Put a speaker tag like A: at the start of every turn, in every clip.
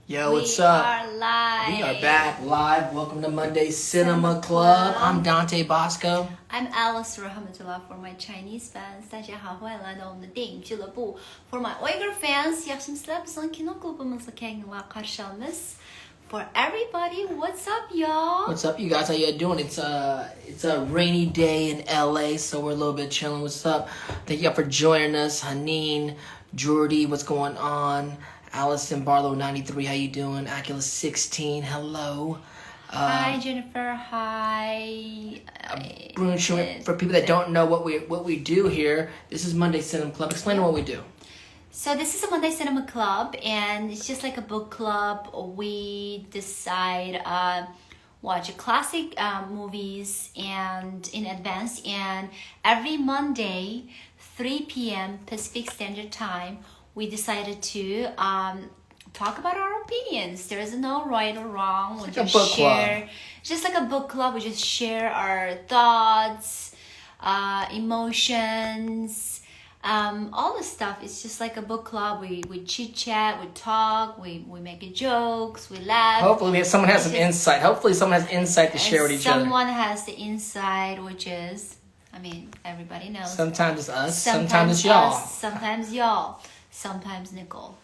A: Yo, what's up?
B: We are live.
A: We are back live. Welcome to Monday Cinema Club. I'm Dante Bosco.
B: I'm Alice Rahmatullah for my Chinese fans. 大家好，欢迎来到我们的电影俱乐部。For my Uyghur fans, yaxşımsınızlar? Kino klubumuzda kendilerine karşılamız. For everybody, what's up, y'all?
A: What's up, you guys? How you doing? It's a rainy day in LA, so we're a little bit chilling. What's up? Thank you for joining us. Haneen, Jordy, what's going on? Allison Barlow 93, how you doing? Oculus 16, hello.
B: Hi Jennifer. Hi.
A: Bruno Schmidt, for people that don't know what we do here, this is Monday Cinema Club. Explain what we do.
B: So this is a Monday Cinema Club, and it's just like a book club. We decide watch classic movies and in advance, and every Monday 3 p.m. Pacific Standard Time we decided to talk about our opinions. There is no right or wrong. We just share, just like a book club. We just share our thoughts, emotions, all the stuff. It's just like a book club. We chit chat, we talk, we make jokes, we laugh.
A: Hopefully someone has some insight. Hopefully someone has insight to share with each other.
B: Someone has the insight, which is, I mean, everybody knows.
A: Sometimes it's us. Sometimes it's y'all.
B: Sometimes y'all. Sometimes Nicole.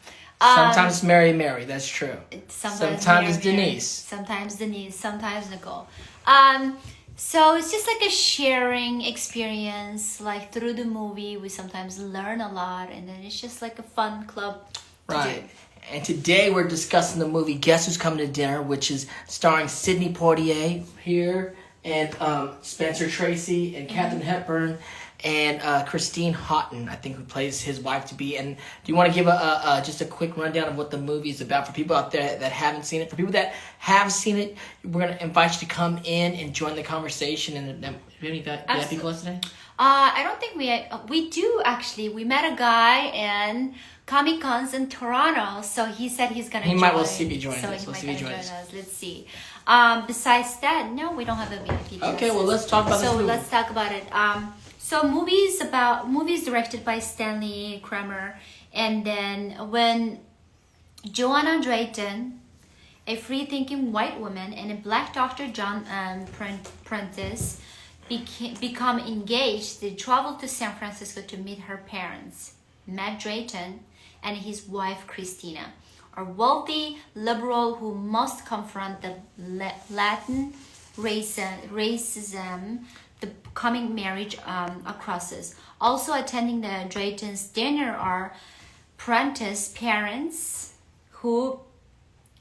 A: Sometimes Mary. That's true.
B: Sometimes
A: it's Denise.
B: Sometimes Denise. Sometimes Nicole. So it's just like a sharing experience. Like through the movie, we sometimes learn a lot, and then it's just like a fun club.
A: Right. And today we're discussing the movie Guess Who's Coming to Dinner, which is starring Sidney Poitier here, and Spencer Tracy, and Katharine Hepburn, and Christina Houghton, I think, who plays his wife to be. And do you want to give just a quick rundown of what the movie is about for people out there that haven't seen it? For people that have seen it, we're going to invite you to come in and join the conversation. And do you have any VIP plus today?
B: I don't think we do actually. We met a guy in Comic-Cons in Toronto, so he said he's going to join.
A: He might well see me join us.
B: So he might join us. Let's see. Besides that, no, we don't have a VIP.
A: Okay, well, let's talk about this movie.
B: So let's talk about it. So movies directed by Stanley Kramer, and then when Joanna Drayton, a free-thinking white woman, and a black doctor, John Prentice, become engaged, they travel to San Francisco to meet her parents, Matt Drayton, and his wife Christina, a wealthy liberal who must confront the latent racism the coming marriage crosses. Also attending the Drayton's dinner are Prentice parents who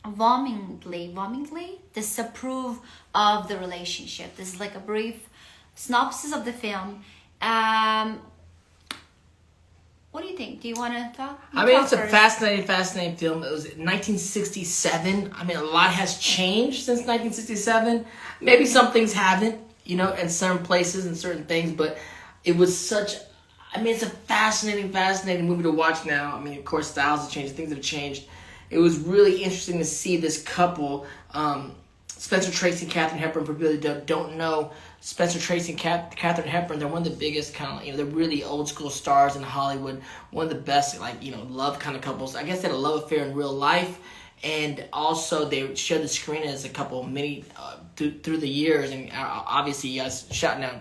B: vehemently disapprove of the relationship. This is like a brief synopsis of the film. What do you think? Do you want to talk?
A: It's a fascinating film. It was 1967. I mean, a lot has changed since 1967. Maybe some things haven't, in certain places and certain things, but it was it's a fascinating movie to watch now. I mean, of course, styles have changed, things have changed. It was really interesting to see this couple, Spencer Tracy and Katharine Hepburn. For people that don't know, Spencer Tracy and Katharine Hepburn, they're one of the biggest they're really old school stars in Hollywood. One of the best, love kind of couples. I guess they had a love affair in real life. And also, they shared the screen as a couple through the years. And obviously, you guys shouting out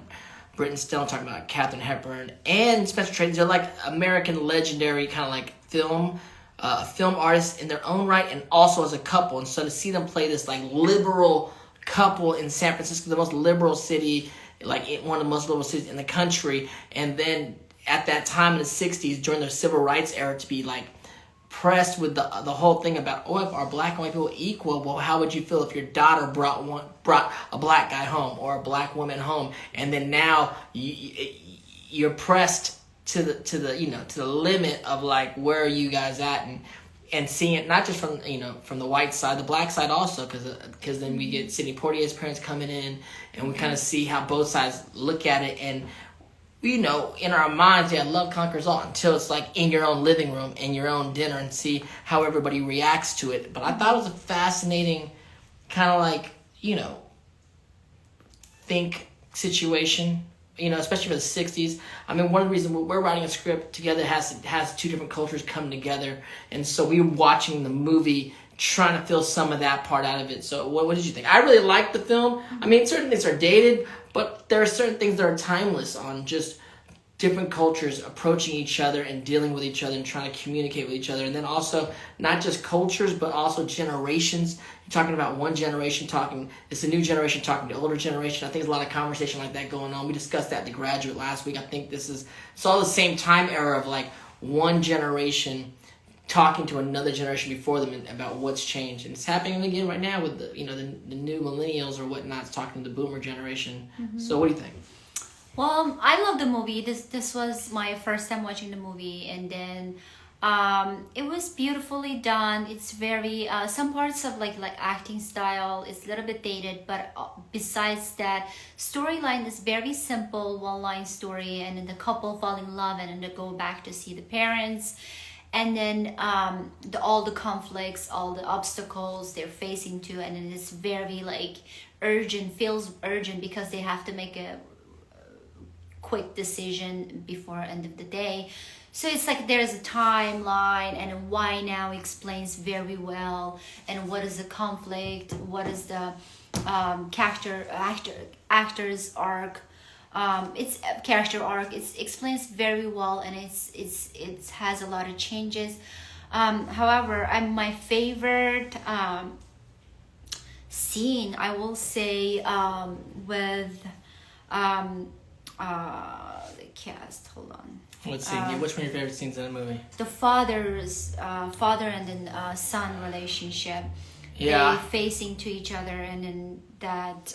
A: Britton Stone, talking about Katharine Hepburn and Spencer Tracy. They're like American legendary film artists in their own right, and also as a couple. And so to see them play this liberal couple in San Francisco, the most liberal city, one of the most liberal cities in the country, and then at that time in the 60s, during the civil rights era, to be pressed with the whole thing about, if our black and white people equal, well, how would you feel if your daughter brought a black guy home or a black woman home, and then now you're pressed to the limit of where are you guys at, and seeing it not just from the white side, the black side also, because then we get Sidney Poitier's parents coming in, and we kind of see how both sides look at it. And in our minds, love conquers all, until it's in your own living room, in your own dinner, and see how everybody reacts to it. But I thought it was a fascinating kind of think situation, especially for the 60s. I mean, one of the reasons we're writing a script together has two different cultures come together. And so we were watching the movie trying to feel some of that part out of it. So what did you think? I really liked the film. I mean, certain things are dated, but there are certain things that are timeless on just different cultures approaching each other and dealing with each other and trying to communicate with each other. And then also not just cultures, but also generations. You're talking about one generation talking, it's a new generation talking to older generation. I think there's a lot of conversation like that going on. We discussed that at The Graduate last week. I think it's all the same time era of like one generation talking to another generation before them about what's changed. And it's happening again right now with the new millennials or whatnot talking to the boomer generation. Mm-hmm. So what do you think?
B: Well, I love the movie. This was my first time watching the movie, and then it was beautifully done. It's very some parts of like acting style is a little bit dated, but besides that, storyline is very simple, one-line story, and then the couple fall in love and then they go back to see the parents, and then all the conflicts, all the obstacles they're facing to, and then it's very like feels urgent because they have to make a quick decision before end of the day. So it's like there's a timeline, and why now explains very well, and what is the conflict, what is the actor's arc, its character arc. It explains very well, and it has a lot of changes. However, my favorite scene, I will say, with the cast. Hold on.
A: What scene? Which one of your favorite scenes in the movie?
B: The father and then son relationship.
A: Yeah.
B: They facing to each other, and then that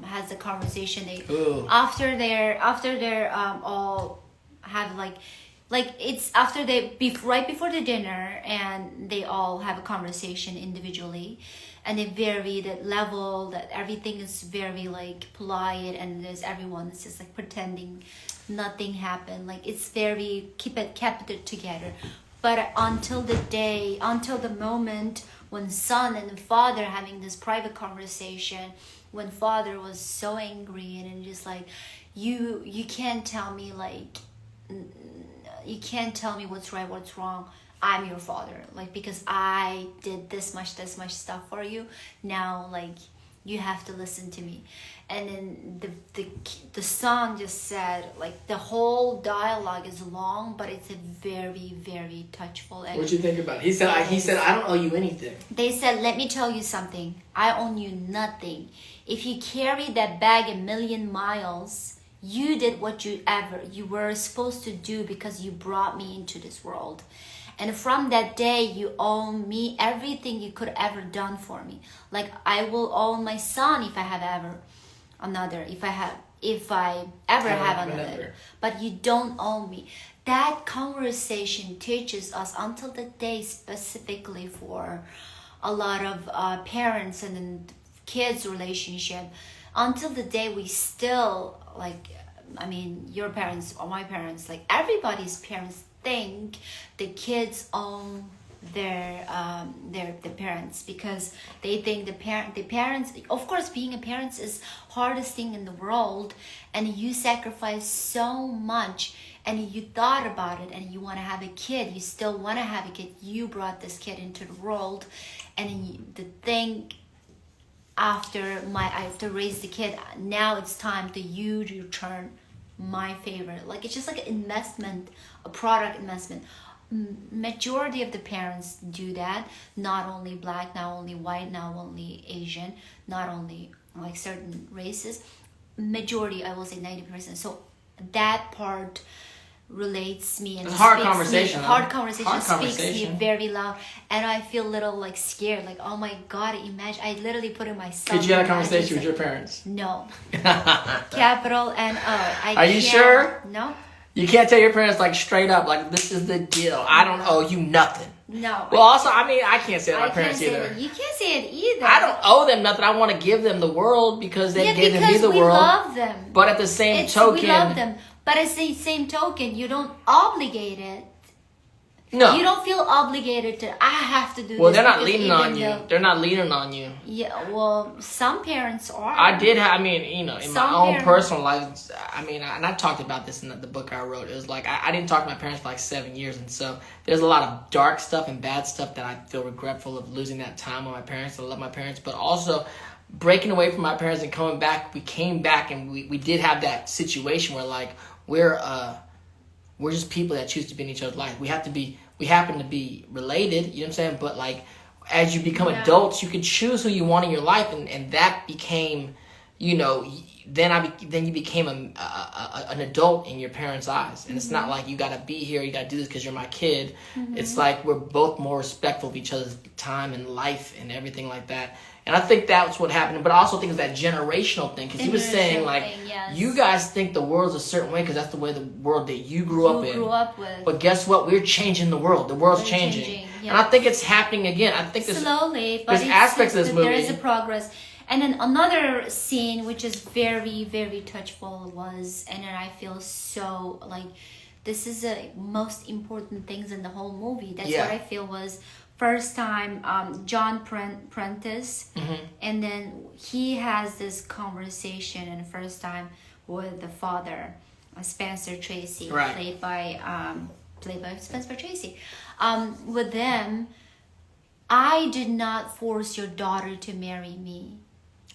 B: has a conversation. After they're all have like it's after right before the dinner, and they all have a conversation individually. And they vary that level, that everything is very like polite, and there's everyone that's just like pretending nothing happened. Like it's very kept it together. But until the moment when son and father having this private conversation, when father was so angry and just like, you can't tell me what's right, what's wrong. I'm your father, like, because I did this much stuff for you. Now, like, you have to listen to me. And then the song just said, like, the whole dialogue is long, but it's a very, very touchful.
A: What'd you think about it? He said, I don't owe you anything.
B: They said, let me tell you something. I owe you nothing. If you carry that bag 1,000,000 miles, you did what you were supposed to do because you brought me into this world. And from that day, you owe me everything you could ever done for me. Like, I will owe my son if I have ever another, if I ever have another. But you don't owe me. That conversation teaches us until the day, specifically for a lot of parents and then kids relationship, until the day we still, like, I mean, your parents or my parents, like everybody's parents think the kids own their parents, because they think the parents, of course, being a parent is hardest thing in the world, and you sacrifice so much, and you thought about it, and you want to have a kid, you still want to have a kid, you brought this kid into the world, and the thing after I have to raise the kid, now it's time to you to return my favorite. Like, it's just like an investment, a product investment. Majority of the parents do that. Not only black, not only white, not only Asian, not only like certain races. Majority, I will say 90%. So that part relates me, and
A: it's hard conversation.
B: Hard conversation speaks me very loud, and I feel a little like scared. Like, oh my God, imagine! I literally put in myself.
A: Did you have a conversation with your parents?
B: No. Capital N-O.
A: Are you sure?
B: No.
A: You can't tell your parents like straight up, like, this is the deal. I don't owe you nothing.
B: No.
A: Well, also, I mean, I can't say that to my parents either.
B: You can't say it either.
A: I don't owe them nothing. I want to give them the world because they gave me the world.
B: We love them.
A: But at the same token,
B: we love them. But at the same token, you don't obligate it
A: No.
B: You don't feel obligated to, I have to do this.
A: Well, they're not
B: because
A: leaning
B: even
A: on you.
B: though-
A: They're not leaning on you.
B: Yeah, well, some parents are.
A: I did have, I mean, you know, in
B: Some
A: my own
B: parents-
A: personal life, I mean, and I talked about this in the book I wrote. It was like, I didn't talk to my parents for like 7 years. And so there's a lot of dark stuff and bad stuff that I feel regretful of losing that time with my parents. I love my parents. But also breaking away from my parents and coming back, we came back and we did have that situation where like, we're just people that choose to be in each other's life. We happen to be related, you know what I'm saying? But like, as you become adults, you can choose who you want in your life, and that became, you know, then you became an adult in your parents' eyes, and it's not like you got to be here, you got to do this because you're my kid. It's like we're both more respectful of each other's time and life and everything like that. And I think that's what happened. But I also think it's that generational thing. Because he was saying, like, you guys think the world's a certain way because that's the way the world that you grew up in. But guess what? We're changing the world. The world's changing.
B: Yeah.
A: And I think it's happening again. I think
B: slowly, but
A: there's aspects of this movie.
B: There is a progress. And then another scene which is very, very touchful was, and then I feel so like this is the most important things in the whole movie. That's what I feel was first time John Prentice, and then he has this conversation and first time with the father, Spencer Tracy, played by Spencer Tracy. With them, I did not force your daughter to marry me.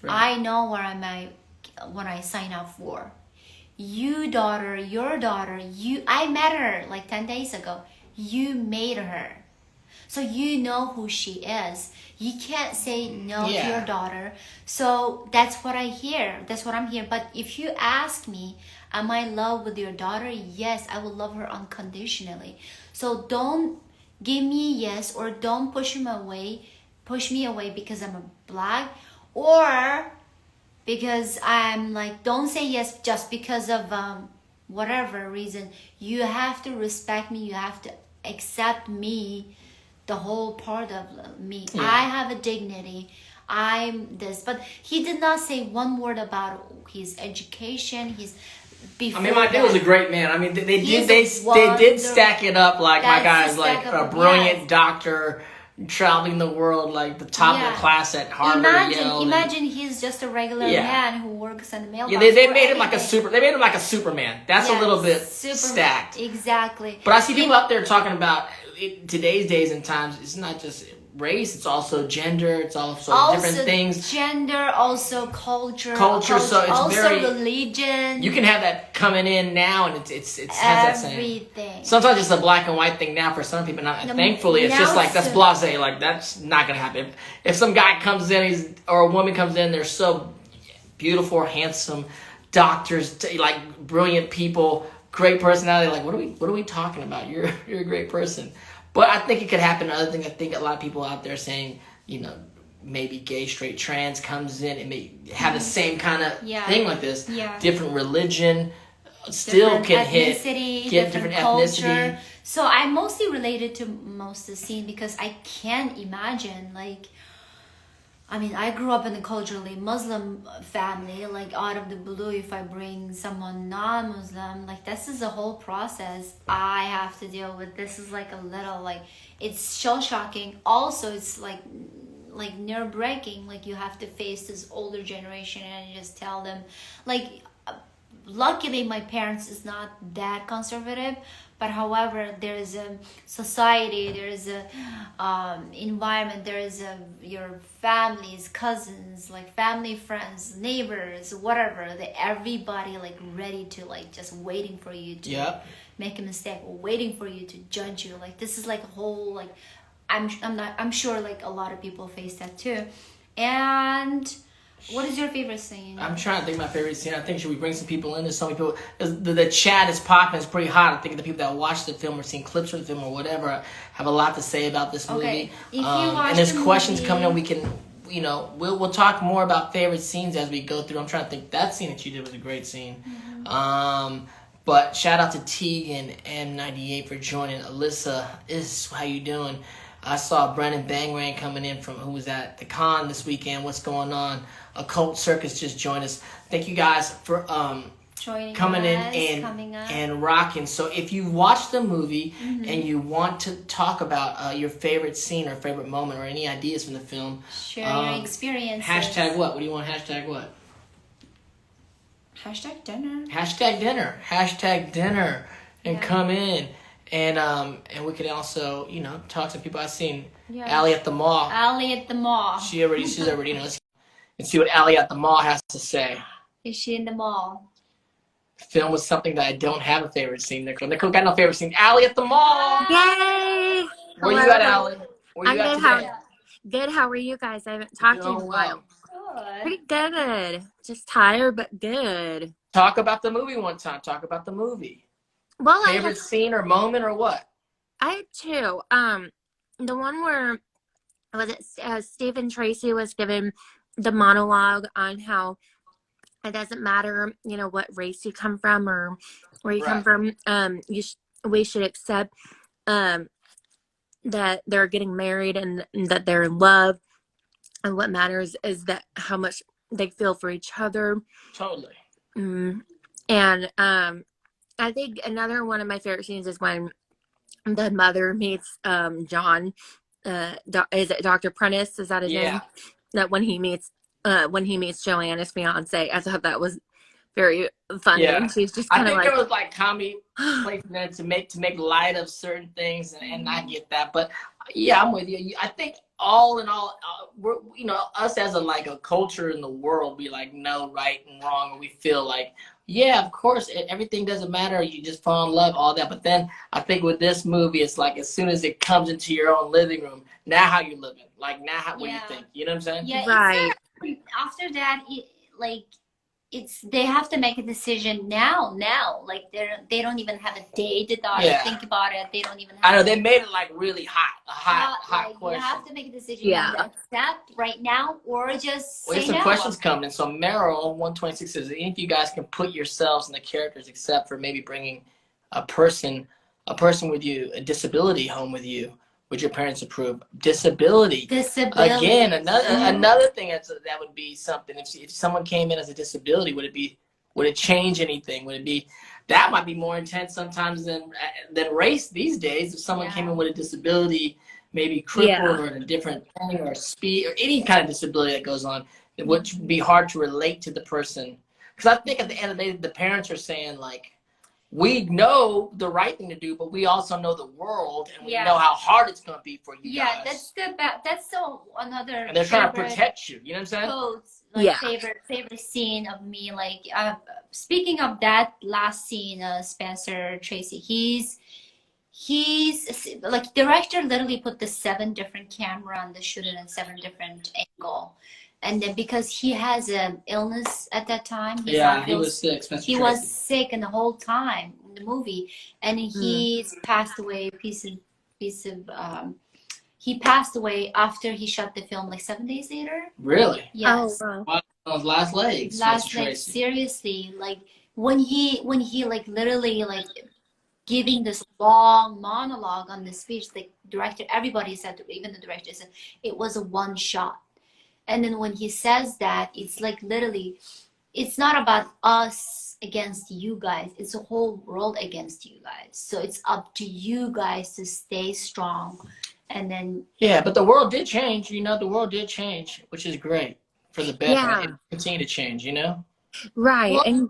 B: I know what I sign up for. Your daughter, I met her like 10 days ago. You made her. So you know who she is. You can't say no to your daughter. So that's what I hear. That's what I'm hearing. But if you ask me, am I in love with your daughter? Yes, I will love her unconditionally. So don't give me yes, or don't push me away because I'm a black, or because I'm like, don't say yes just because of whatever reason. You have to respect me. You have to accept me, the whole part of me. I have a dignity. I'm this. But he did not say one word about his education. Before
A: I mean, my dude was a great man. I mean, they did stack it up like my guy's like a brilliant doctor traveling the world, like the top of the class at Harvard.
B: Imagine he's just a regular man who works in the mailbox.
A: Yeah, they made him like They made him like a Superman. That's a little bit stacked.
B: Exactly.
A: But I see people out there talking about today's days and times. It's not just race, it's also gender, it's also different things.
B: Gender, also culture,
A: so it's
B: also
A: very
B: religion.
A: You can have that coming in now, and it has that same.
B: Everything.
A: Sometimes it's a black and white thing now for some people. Thankfully, it's just like that's blasé. Like that's not gonna happen. If some guy comes in, or a woman comes in, they're so beautiful, handsome, doctors, like brilliant people, great personality. Like what are we talking about? You're a great person. But I think it could happen. Another thing, I think a lot of people out there saying, you know, maybe gay, straight, trans comes in and may have the same kind of thing like this.
B: Yeah.
A: Different religion, still can get different
B: culture.
A: ethnicity.
B: So I mostly related to most of the scene because I can't imagine, like, I mean, I grew up in a culturally Muslim family. Like, out of the blue, if I bring someone non-Muslim, like, this is a whole process I have to deal with. This is like a little, like, it's so shocking. Also, it's like nerve-wracking. Like, you have to face this older generation and just tell them, like, luckily my parents is not that conservative. But however, there is a society, there is a environment, there is your families, cousins, like family, friends, neighbors, whatever. Everybody like ready to like just waiting for you to make a mistake, or waiting for you to judge you. Like this is like a whole like I'm sure like a lot of people face that too. And what is your favorite scene?
A: I'm trying to think of my favorite scene. I think should we bring some people in? There's some people. The chat is popping. It's pretty hot. I think the people that watch the film or seen clips from the film or whatever have a lot to say about this movie.
B: Okay. If you watch
A: and there's
B: the
A: questions
B: movie,
A: coming in. We can, you know, we'll talk more about favorite scenes as we go through. I'm trying to think. That scene that you did was a great scene. Mm-hmm. But shout out to Tegan M98 for joining. Alyssa, how you doing? I saw Brandon Bangrain coming in from who was at the con this weekend. What's going on? Occult Circus just joined us. Thank you guys for coming in
B: coming up.
A: and rocking. So if you watch the movie
B: Mm-hmm.
A: and you want to talk about your favorite scene or favorite moment or any ideas from the film,
B: share your experiences.
A: Hashtag what? What do you want? Hashtag what?
B: Hashtag dinner.
A: Hashtag dinner. Hashtag dinner. And come in. And we can also, you know, talk to people. I've seen Allie at the mall.
B: Allie at the mall.
A: She's already, you know, and see what Allie at the mall has to say.
B: Is she in the mall?
A: Film was something that I don't have a favorite scene. Nicole got no favorite scene. Allie at the mall.
C: Yay!
A: Where you at, Allie? Where you at today?
C: Good. How are you guys? I haven't talked to you in a while. Pretty good. Just tired, but good.
A: Talk about the movie one time. Talk about the movie.
C: Well,
A: favorite scene or moment or what?
C: I had two. The one where Stephen Tracy was given the monologue on how it doesn't matter, you know, what race you come from or where you come from. We should accept that they're getting married and that they're in love, and what matters is that how much they feel for each other.
A: Totally.
C: And I think another one of my favorite scenes is when the mother meets John. Is it Dr. Prentice? Is that his name? That when he meets Joanna's fiance, I thought that was very funny.
A: Yeah.
C: And she's just kind of
A: I think there was like comedy placed in there to make light of certain things, and I get that. But yeah, I'm with you. I think all in all, we're, you know, us as a culture in the world, we like know right and wrong, and we feel like, yeah, of course, everything doesn't matter. You just fall in love, all that. But then I think with this movie, it's like as soon as it comes into your own living room, now how you living? Like now, what do you think? You know what I'm saying?
B: Yeah,
C: right.
B: After that, they have to make a decision now. Like they don't even have a day to think about it. They don't even.
A: I know they made it like really hot question.
B: You have to make a decision.
C: Yeah.
B: Accept right now or just say
A: There's some
B: no.
A: questions coming in. So Meryl 126 says, any of you guys can put yourselves in the characters except for maybe bringing a person with you, a disability home with you. Would your parents approve? Disability. Again, another thing that would be something. If someone came in as a disability, would it change anything? Would it be that might be more intense sometimes than race these days? If someone came in with a disability, maybe crippled or a different thing or speed or any kind of disability that goes on, it would be hard to relate to the person. Because I think at the end of the day, the parents are saying like, we know the right thing to do, but we also know the world, and we know how hard it's going to be for you guys.
B: That's another.
A: And they're trying to protect you. You know what I'm saying?
B: Quotes, favorite scene of me. Like speaking of that last scene, Spencer Tracy. He's like director literally put the 7 different camera on the shoot and 7 different angle. And then because he has an illness at that time, he was sick. He was sick, and the whole time in the movie, and he's passed away. He passed away after he shot the film, like 7 days later.
A: Really?
B: Yes.
C: Oh, wow.
A: On his last legs.
B: Last legs. Seriously, like when he like literally like giving this long monologue on the speech, the director, everybody said, even the director said, it was a one shot. And then when he says that, it's like literally, it's not about us against you guys. It's the whole world against you guys. So it's up to you guys to stay strong. And then...
A: Yeah, but the world did change. You know, the world did change, which is great for the better.
C: Yeah.
A: It continue to change, you know?
C: Right.
B: Well,
C: and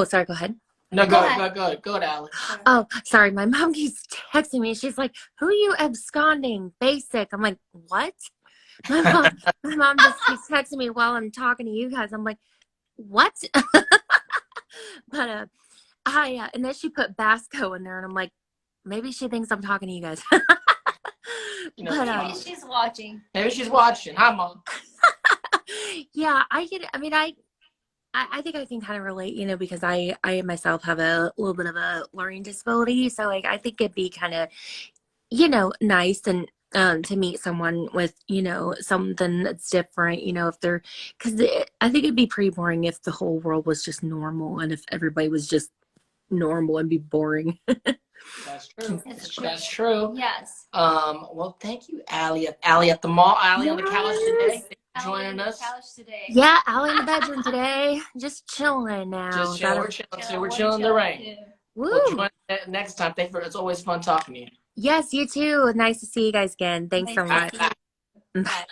C: sorry, go ahead.
A: No, go ahead, Alex.
C: Oh, sorry. My mom keeps texting me. She's like, who are you absconding? Basic. I'm like, what? My mom just keeps texting me while I'm talking to you guys. I'm like, what? But and then she put Basco in there, and I'm like, maybe she thinks I'm talking to you guys.
A: You know,
B: maybe she's watching.
A: Maybe she's watching. Hi, Mom.
C: Yeah, I get it. I mean, I think I can kind of relate, you know, because I myself have a little bit of a learning disability. So like, I think it'd be kind of, you know, nice and to meet someone with, you know, something that's different, you know, if they're, because I think it'd be pretty boring if the whole world was just normal and if everybody was just normal and be boring.
A: That's true. That's true.
B: Yes.
A: Well, thank you, Allie at the mall. Allie on the couch today. joining us.
B: Couch today.
C: Yeah, out in the bedroom today. Just chilling now.
A: Just chilling. We're chilling. We're chilling in the rain.
C: Woo.
A: We'll join next time. Thank you for. It's always fun talking to you.
C: Yes, you too. Nice to see you guys again. Thanks so much.
B: Bye.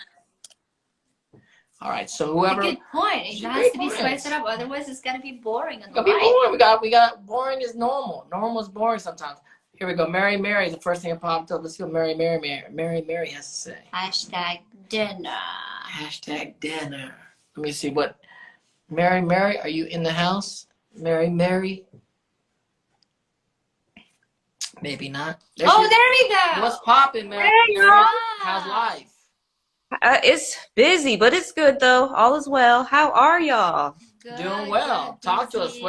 A: All right. So whoever.
B: Good point. It has to be spiced up. Otherwise, it's gonna be boring.
A: It's gonna be boring. We got boring is normal. Normal is boring sometimes. Here we go. Mary is the first thing that popped up. Let's see what Mary has to say.
B: Hashtag dinner.
A: Hashtag dinner. Let me see what. Mary, are you in the house? Mary. Maybe not.
B: There we go.
A: What's popping, Mary? How's life?
D: It's busy, but it's good though. All is well. How are y'all?
B: Good,
A: doing well.
B: Good,
A: Talk to us.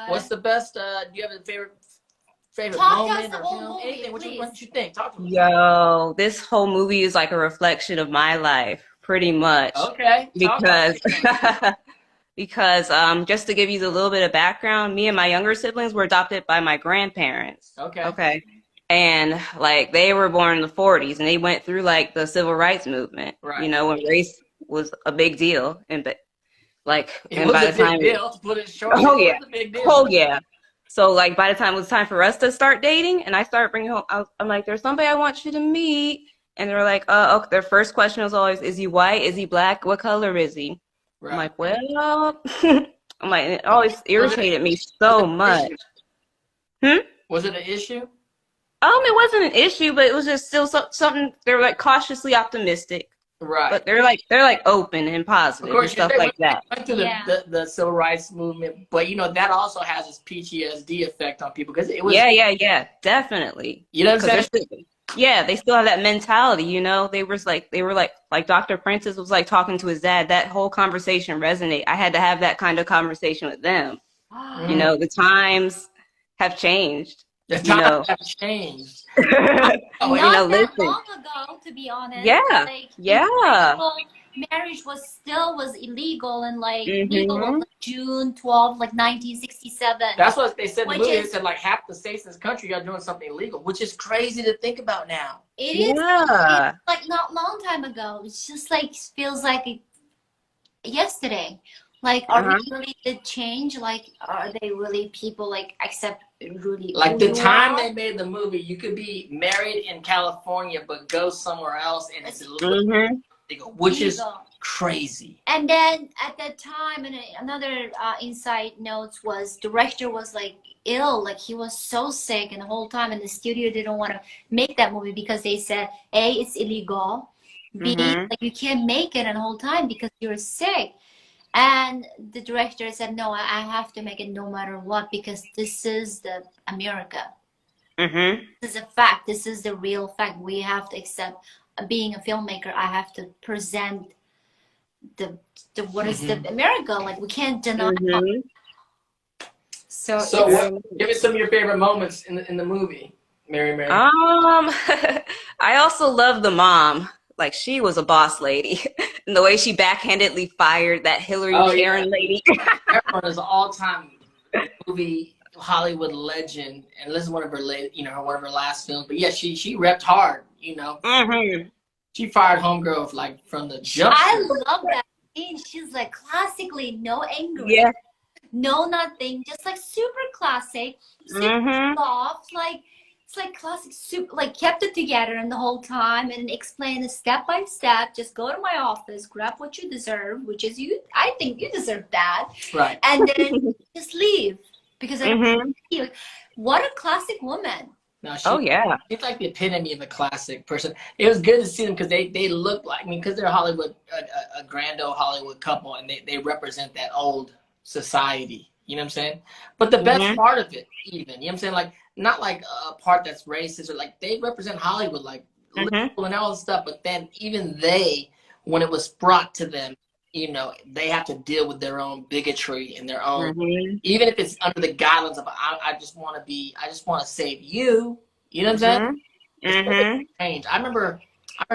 A: What's the best? Do you have a favorite moment or film?
B: Movie,
A: anything? What did you think? Talk to us.
D: Yo, this whole movie is like a reflection of my life, pretty much.
A: Okay.
D: Because just to give you a little bit of background, me and my younger siblings were adopted by my grandparents. Okay. And like they were born in the 40s and they went through like the civil rights movement,
A: right.
D: You know, when race was a big deal. And like,
A: it was a big deal, to put it short.
D: Oh yeah.
A: It was a big deal.
D: Oh yeah. So like by the time it was time for us to start dating and I started bringing home, I'm like, there's somebody I want you to meet. And they were like, okay. Their first question was always, is he white? Is he black? What color is he? Right. I'm like, well, I'm like, it always irritated me so much.
A: Was it an issue?
D: It wasn't an issue, but it was just still something. They were like cautiously optimistic,
A: right?
D: But they're like open and positive and stuff like that.
A: Went through the civil rights movement, but you know that also has its PTSD effect on people because it was.
D: Yeah, definitely.
A: You know what I'm saying?
D: Yeah, they still have that mentality, you know. They were like Dr. Prentice was like talking to his dad. That whole conversation resonated. I had to have that kind of conversation with them. You know, the times have changed.
A: The times have changed.
B: Not that long ago, to be honest. Marriage was illegal in like June 12, like 1967.
A: That's what they said in the movie. They said like half the states in this country are doing something illegal, which is crazy to think about now.
B: It is. It's like not long time ago. It's just like feels like yesterday. Like, are we really did change? Like, are they really people like accept really?
A: Like the time they made the movie, you could be married in California but go somewhere else and it's illegal. Which is crazy.
B: And then at that time, and another inside notes was director was like ill, like he was so sick, and the whole time in the studio they don't want to make that movie because they said A, it's illegal, B, like you can't make it the whole time because you're sick. And the director said, no, I have to make it no matter what because this is the America. This is a fact. This is the real fact. We have to accept. Being a filmmaker, I have to present the what is the America, like we can't deny. So
A: give me some of your favorite moments in the movie, Mary.
D: I also love the mom. Like she was a boss lady, and the way she backhandedly fired that Hillary Karen lady.
A: Hepburn is an all-time movie Hollywood legend, and this is one of her one of her last films. But yeah, she repped hard. You know, she fired homegirl like from the jump.
B: I love that scene. She's like classically no anger, no nothing, just like super classic, super soft, like it's like classic, super like kept it together and the whole time and explained it step by step. Just go to my office, grab what you deserve, which is you. I think you deserve that,
A: right?
B: And then just leave because I don't feel. What a classic woman.
A: No, she's like the epitome of a classic person. It was good to see them because they look like, because they're Hollywood, a grand old Hollywood couple, and they represent that old society. You know what I'm saying? But the best part of it, even, you know what I'm saying? Like, not like a part that's racist or like, they represent Hollywood, like, liberal and all this stuff. But then even when it was brought to them, you know, they have to deal with their own bigotry and their own, even if it's under the guidelines of, I just want to save you. You know what I'm saying? Change. I remember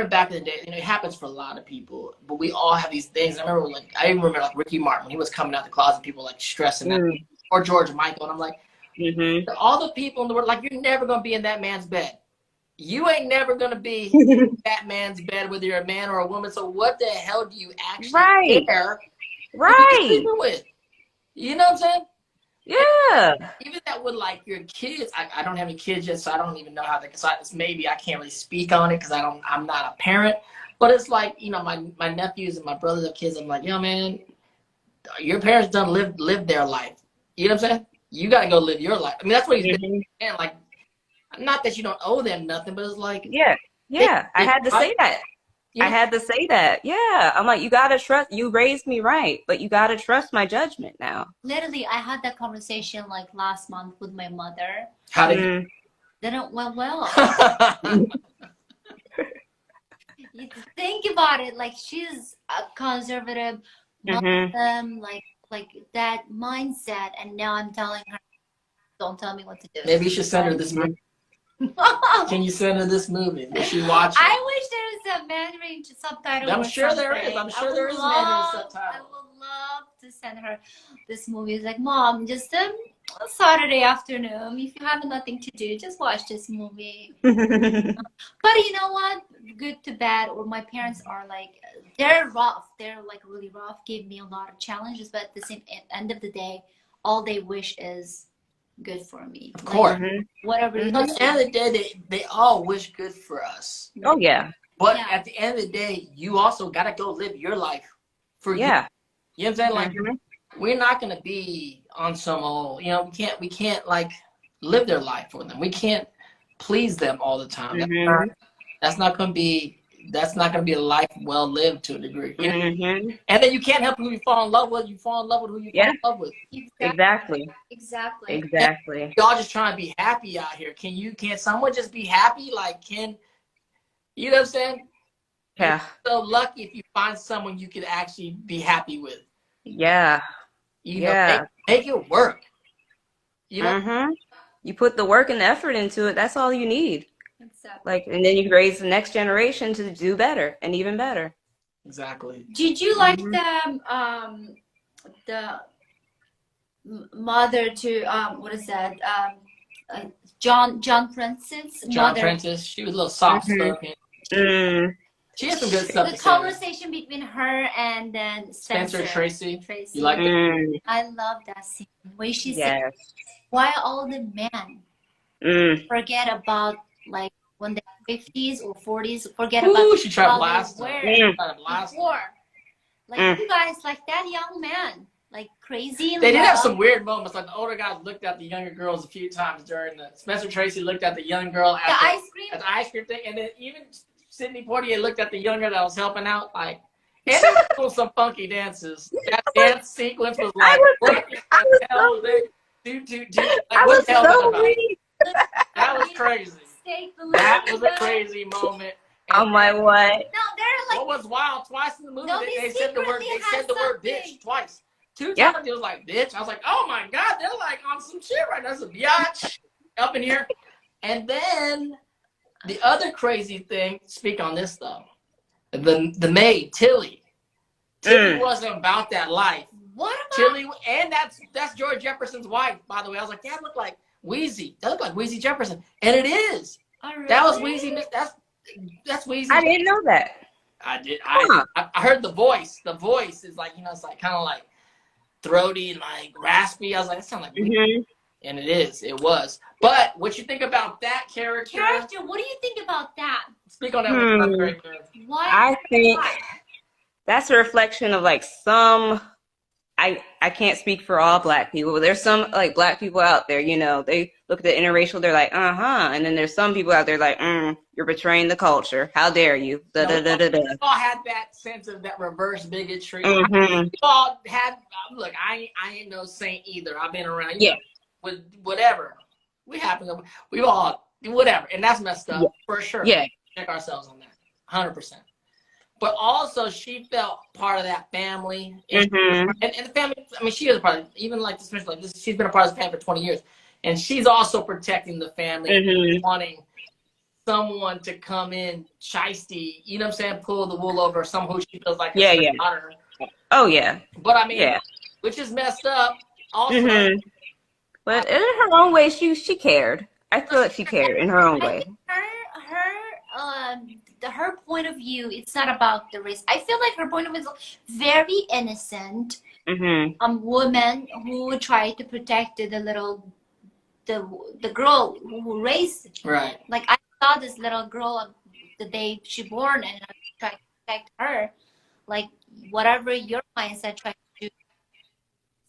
A: back in the day, it happens for a lot of people, but we all have these things. I even remember like Ricky Martin, when he was coming out the closet, people like stressing out, or George Michael. And I'm like, all the people in the world, like, you're never going to be in that man's bed. you ain't never gonna be in that man's bed, whether you're a man or a woman. So what the hell do you actually care who you're sleeping with? You know what I'm saying?
D: Yeah.
A: Even that with like your kids. I don't have any kids yet, so I don't even know how to. So maybe I can't really speak on it because I'm not a parent. But it's like, you know, my nephews and my brothers have kids. I'm like, yo, man, your parents done live their life. You know what I'm saying? You got to go live your life. I mean, that's what he's been saying. Like, not that you don't owe them nothing, but it's like,
D: I had to say that. I had to say that. Yeah. I'm like, you got to trust. You raised me right, but you got to trust my judgment now.
B: Literally, I had that conversation like last month with my mother.
A: How did
B: Didn't went well. You think about it, like she's a conservative, Muslim, like that mindset, and now I'm telling her, don't tell me what to do.
A: Maybe you should send her this movie. Can you send her this movie? Will she watch it?
B: I wish there was a Mandarin subtitle.
A: I'm sure there is. I'm sure there is Mandarin subtitle.
B: I would love to send her this movie. It's like, Mom, just a Saturday afternoon, if you have nothing to do, just watch this movie. But you know what? Good to bad, or my parents are like, they're rough. They're like really rough. Gave me a lot of challenges, but at the same end of the day, all they wish is good for me.
A: Of course.
B: Whatever.
A: At the end of the day, they all wish good for us.
D: Oh, yeah.
A: But at the end of the day, you also got to go live your life for you. You know what I'm saying? Like, we're not going to be on some old, you know, we can't like live their life for them. We can't please them all the time. That's not going to be a life well lived to a degree. You know? And then you can't help who you fall in love with. You fall in love with who you fall in love with.
B: Exactly.
A: Y'all just trying to be happy out here. Can someone just be happy? Like, you know what I'm saying?
D: Yeah.
A: You're so lucky if you find someone you can actually be happy with.
D: Yeah.
A: You know, make it work. You know?
D: You put the work and the effort into it. That's all you need.
B: Exactly.
D: Like, and then you raise the next generation to do better and even better.
A: Exactly.
B: Did you like the mother to what is that? John Prentice.
A: John Prentice. She was a little soft spoken. She had some good stuff.
B: The conversation between her and then Spencer
A: Tracy. You like it?
B: I love that scene. Where she said, "Why all the men forget about like when they're 50s or 40s? Forget about
A: she tried to blast
B: before. Like you guys, like that young man, like crazy.
A: They did have some weird moments. Like the older guys looked at the younger girls a few times during the Spencer Tracy looked at the young girl at the ice cream thing, and then even Sidney Poitier looked at the younger that was helping out, like, and they were doing some funky dances. That dance sequence was like, what the hell? What the hell about? That was crazy. That was a crazy moment.
D: Oh my what?
B: No, they're like.
A: What was wild? Twice in the movie, they said the word. They said the word bitch twice. 2 times it was like bitch. I was like, oh my god, they're like on some shit right now. There's a biatch up in here, and then. The other crazy thing, speak on this though, the maid, Tilly. Tilly wasn't about that life.
B: What about
A: Tilly? And that's George Jefferson's wife, by the way. I was like, that looked like Wheezy. That looked like Wheezy Jefferson. And it is.
B: Oh, really?
A: That was Wheezy. That's Wheezy.
D: I didn't know that.
A: I did. I heard the voice. The voice is like, you know, it's like kind of like throaty and like raspy. I was like, that sounds like Wheezy. And it was. But what you think about that character?
B: What do you think about that?
A: Speak on that.
B: Why?
D: I think that's a reflection of like some. I can't speak for all Black people, but there's some like Black people out there. You know, they look at the interracial. They're like, and then there's some people out there like, you're betraying the culture. How dare you?
A: We all had that sense of that reverse bigotry. We all had. Look, I ain't no saint either. I've been around. With whatever we all whatever, and that's messed up for sure. Check ourselves on that 100%. But also she felt part of that family and the family. I mean, she is a part of, even like this, she's been a part of the family for 20 years, and she's also protecting the family, wanting someone to come in shiesty, you know what I'm saying, pull the wool over someone who she feels like daughter. But I mean, which is messed up also.
D: But in her own way, she cared. I feel like she cared in her own way.
B: Her her point of view, it's not about the race. I feel like her point of view is very innocent. Woman who tried to protect the little the girl who raised.
A: Right.
B: Like I saw this little girl the day she born, and I tried to protect her. Like whatever your mindset, try to do,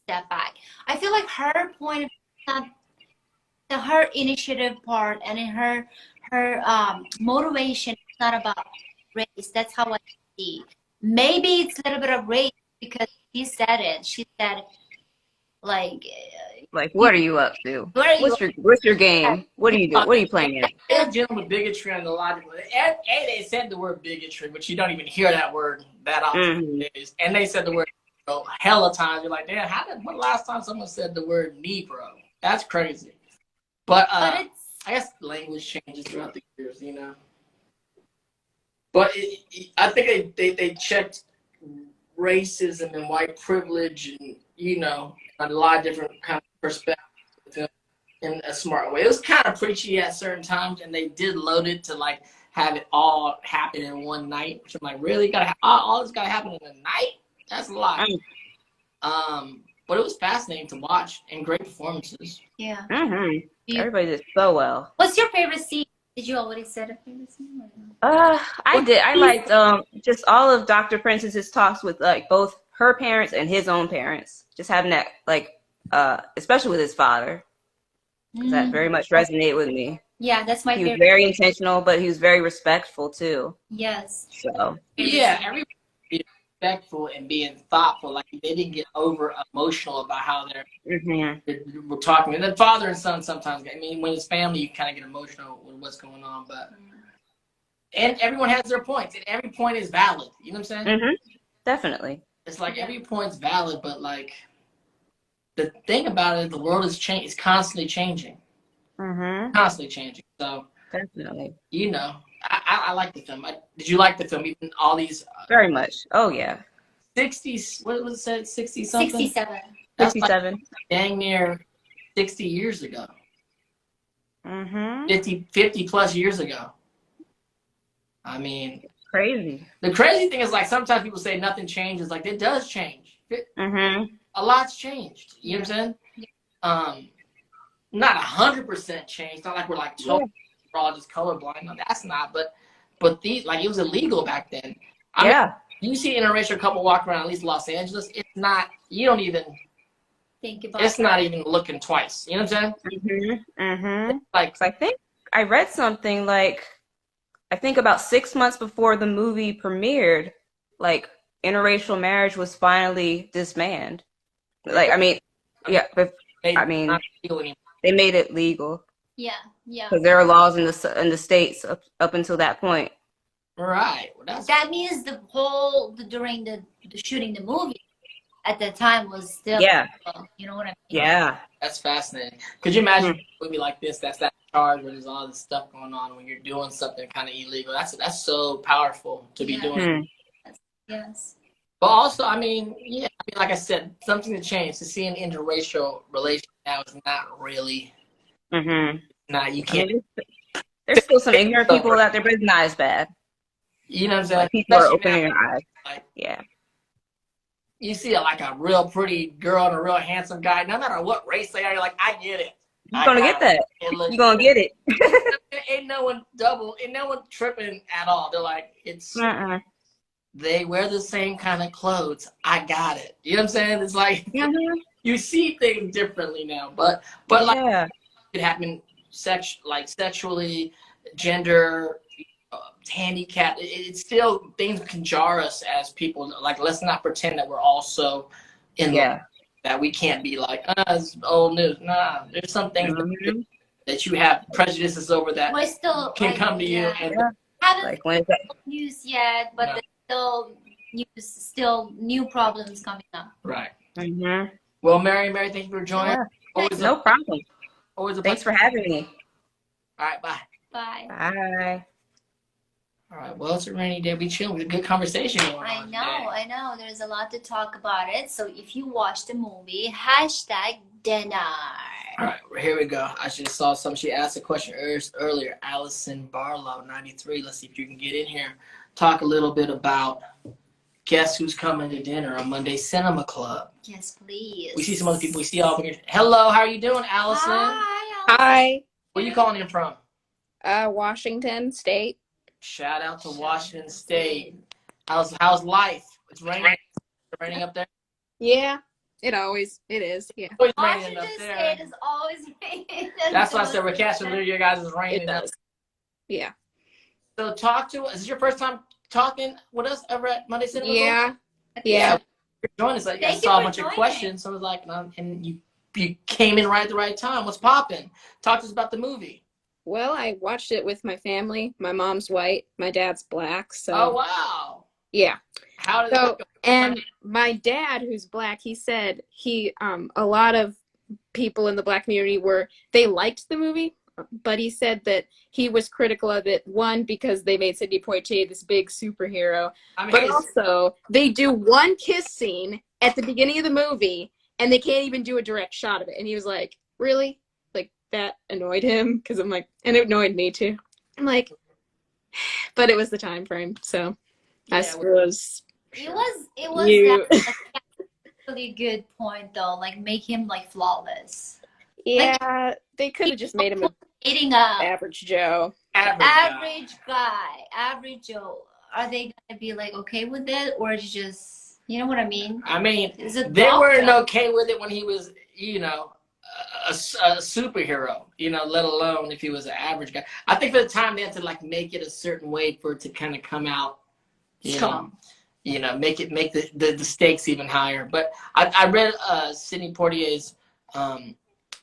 B: step back. I feel like her point of view, her initiative part, and in her motivation is not about race. That's how I see. Maybe it's a little bit of race because she said it. She said, like
D: what are you up to? What's your game? What are you doing? What are you playing at?
A: They're dealing with bigotry and a lot of they said the word bigotry, but you don't even hear that word that often nowadays. And they said the word hella times. You're like, damn, when last time someone said the word Negro? That's crazy. But I guess language changes throughout the years, you know. But I think they checked racism and white privilege and, you know, a lot of different kind of perspectives in a smart way. It was kind of preachy at certain times, and they did load it to like have it all happen in one night. Which I'm like, really? All this got to happen in a night? That's a lot. But it was fascinating to watch and great performances.
B: Yeah.
D: Everybody did so well.
B: What's your favorite scene? Did you already say a favorite scene?
D: I did. I liked just all of Dr. Prentice's talks with like both her parents and his own parents. Just having that especially with his father. That very much resonated with me.
B: Yeah, that's my favorite.
D: He was very intentional, but he was very respectful too.
B: Yes.
D: So
A: yeah, everybody being respectful and being thoughtful. Like they didn't get over emotional about how they're we're talking. And then father and son sometimes. I mean, when it's family, you kind of get emotional with what's going on. But and everyone has their points, and every point is valid. You know what I'm saying?
D: Definitely.
A: It's like every point's valid, but like the thing about it, the world is it's constantly changing. Constantly changing. So
D: definitely,
A: you know, I like the film. Did you like the film? Even all these
D: very much. Oh yeah.
A: 60s. What was it said? 60 something.
B: 67.
D: 67.
A: Like dang near 60 years ago. 50 plus years ago. I mean,
D: crazy.
A: The crazy thing is, like, sometimes people say nothing changes. Like, it does change. A lot's changed. You know what I'm saying? Not 100% changed. Not like we're like we're all just colorblind. No, that's not. But these, like, it was illegal back then. I mean, you see an interracial couple walk around at least Los Angeles. It's not. You don't even
B: think about.
A: It's not even looking twice. You know what I'm saying?
D: Like, I think I read something like. I think about 6 months before the movie premiered, like interracial marriage was finally disbanded. Like, I mean, but I mean, they made it legal.
B: Yeah.
D: Because there are laws in the states up until that point.
A: Right. Well,
B: that means during the shooting the movie at that time was still you know what I mean?
D: Yeah.
A: That's fascinating. Could you imagine a movie like this that's that charge where there's all this stuff going on when you're doing something kind of illegal? That's so powerful to be doing.
B: Yes.
A: But also, I mean, like I said, something to change. To see an interracial relation now is not really. Nah, you can't.
D: There's still some ignorant people out there, but it's not as bad.
A: You know what I'm saying?
D: Like, people are opening their eyes.
A: Like,
D: you
A: see a real pretty girl and a real handsome guy. No matter what race they are, you're like, I get it.
D: You're gonna get that. You're gonna get it.
A: Ain't no one tripping at all. They're like, it's. They wear the same kind of clothes. I got it. You know what I'm saying? It's like you see things differently now, but like it happened sexually, gender, handicap. It's still things can jar us as people. Like, let's not pretend that we're also in that we can't be like it's old news. Nah, there's some things that you have prejudices over that can come to you. And
B: haven't news yet, but there's still new problems coming up.
A: Right. Well, Mary, thank you for joining.
D: No problem.
A: Always a
D: Thanks for having me.
A: All right, bye.
D: Bye.
A: All right, well, it's a rainy day. We chill. It was a good conversation.
B: I know. There's a lot to talk about it. So if you watch the movie, dinner.
A: All right, here we go. I just saw something. She asked a question earlier. Allison Barlow, 93. Let's see if you can get in here. Talk a little bit about guess who's coming to dinner on Monday Cinema Club.
B: Yes, please.
A: We see some other people. We see all. Hello, how are you doing, Allison?
B: Hi, Allison.
E: Hi,
A: Where you calling in from?
E: Washington State.
A: Shout out to Washington State. How's life? It's raining. It's raining up there.
E: Yeah, it is. Yeah,
A: Always raining
B: Washington
A: up there.
B: State is always raining.
A: That's why I said we're catching your guys is
E: it
A: raining.
E: does. Yeah,
A: So talk to us. Is this your first time talking with us ever at Monday Cinema Club?
E: yeah.
A: Join us. I
B: Thank
A: saw
B: you
A: a bunch
B: for
A: of
B: joining.
A: questions. So I was like, and you came in right at the right time. What's popping? Talk to us about the movie.
E: Well, I watched it with my family. My mom's white, my dad's black. So
A: Oh wow!
E: yeah.
A: How did
E: So
A: it go?
E: and my dad, who's black, he said a lot of people in the black community they liked the movie, but he said that he was critical of it. One, because they made Sidney Poitier this big superhero,
A: I mean,
E: but also they do one kiss scene at the beginning of the movie, and they can't even do a direct shot of it. And he was like, "Really?" Like that annoyed him because I'm like, and it annoyed me too. I'm like, but it was the time frame, so I suppose.
B: It was
E: You-
B: that really good point though. Like make him like flawless.
E: Yeah, they could have just made him an
B: Dating a
E: average Joe.
B: average Joe. Are they gonna be like okay with it, or is it just you know what I mean?
A: I mean,
B: Is it
A: they
B: drop
A: weren't
B: down?
A: okay with it when he was, a superhero. Let alone if he was an average guy. I think for the time they had to like make it a certain way for it to kind of come out.
B: Strong.
A: Make the stakes even higher. But I read Sidney Poitier's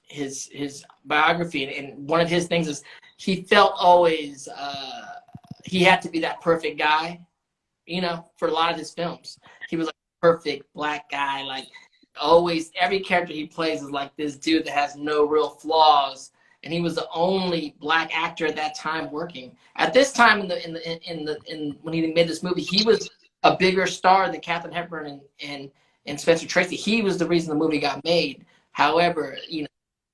A: his biography, and one of his things is he felt always he had to be that perfect guy, for a lot of his films. He was like a perfect black guy, like always every character he plays is like this dude that has no real flaws. And he was the only black actor at that time working. At this time in when he made this movie, he was a bigger star than Katharine Hepburn and Spencer Tracy. He was the reason the movie got made. However,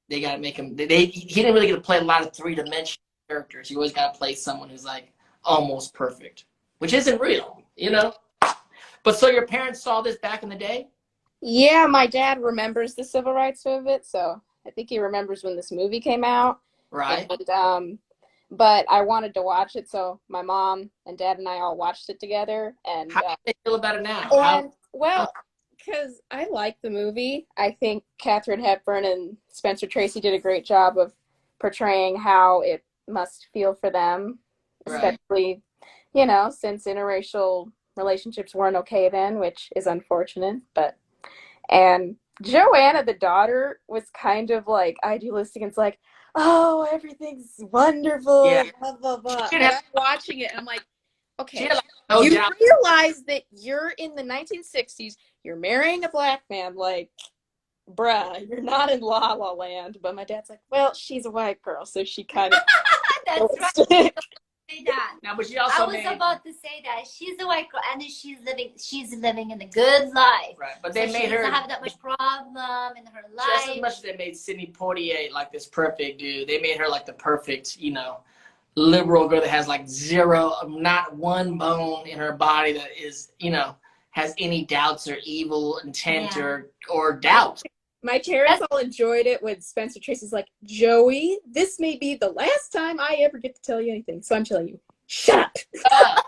A: they got to make him. He didn't really get to play a lot of three-dimensional characters. You always got to play someone who's like almost perfect, which isn't real, But so your parents saw this back in the day?
E: Yeah, my dad remembers the civil rights movement, so I think he remembers when this movie came out.
A: Right.
E: And, but I wanted to watch it, so my mom and dad and I all watched it together. And
A: How do they feel about it now?
E: because I like the movie. I think Katharine Hepburn and Spencer Tracy did a great job of portraying how it must feel for them,
A: Right.
E: especially, since interracial relationships weren't okay then, which is unfortunate. And Joanna, the daughter, was kind of like idealistic. And it's like, oh, everything's wonderful,
A: Yeah.
E: blah, blah, blah.
A: She
E: And
A: had-
E: I'm watching it, and I'm like,
A: She
E: okay,
A: had, like, no
E: you
A: doubt.
E: realize that you're in the 1960s, you're marrying a black man, like, bruh, you're not in La La Land. But my dad's like, well, she's a white girl, so she kind of
B: That's right. Say that.
A: Now, but she
B: I
A: also
B: was
A: made
B: about to say that she's a white girl and she's living in a good life.
A: right, but they
B: So
A: made
B: she
A: her
B: doesn't have that much problem in her
A: just as
B: life.
A: much as they made Sidney Poitier like this perfect dude. They made her like the perfect, liberal girl that has like zero, not one bone in her body that is, has any doubts or evil intent
B: Yeah.
A: or doubt.
E: My parents all enjoyed it when Spencer Tracy's like, Joey, this may be the last time I ever get to tell you anything, so I'm telling you, shut up.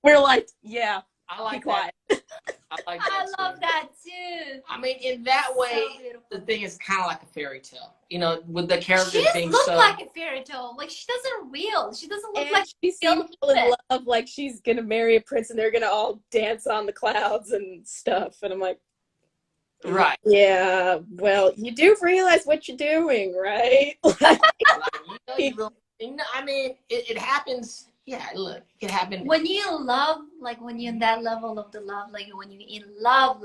E: We're like, yeah,
A: I
E: be
A: like
E: quiet.
A: that. I like that.
B: I love
A: too.
B: that too.
A: I mean, in that
B: So
A: way,
B: beautiful.
A: the thing is kind of like a fairy tale. With the
B: She
A: characters
B: just
A: being
B: looks
A: so.
B: like a fairy tale. Like she doesn't real. She doesn't look
E: And
B: like
E: she seems so in love, like she's gonna marry a prince and they're gonna all dance on the clouds and stuff. And I'm like,
A: Right.
E: yeah, well, you do realize what you're doing, right?
A: Like, I mean, it happens. Yeah, look, it can happen.
B: when you love, like when you're in that level of the love, like when you're in love,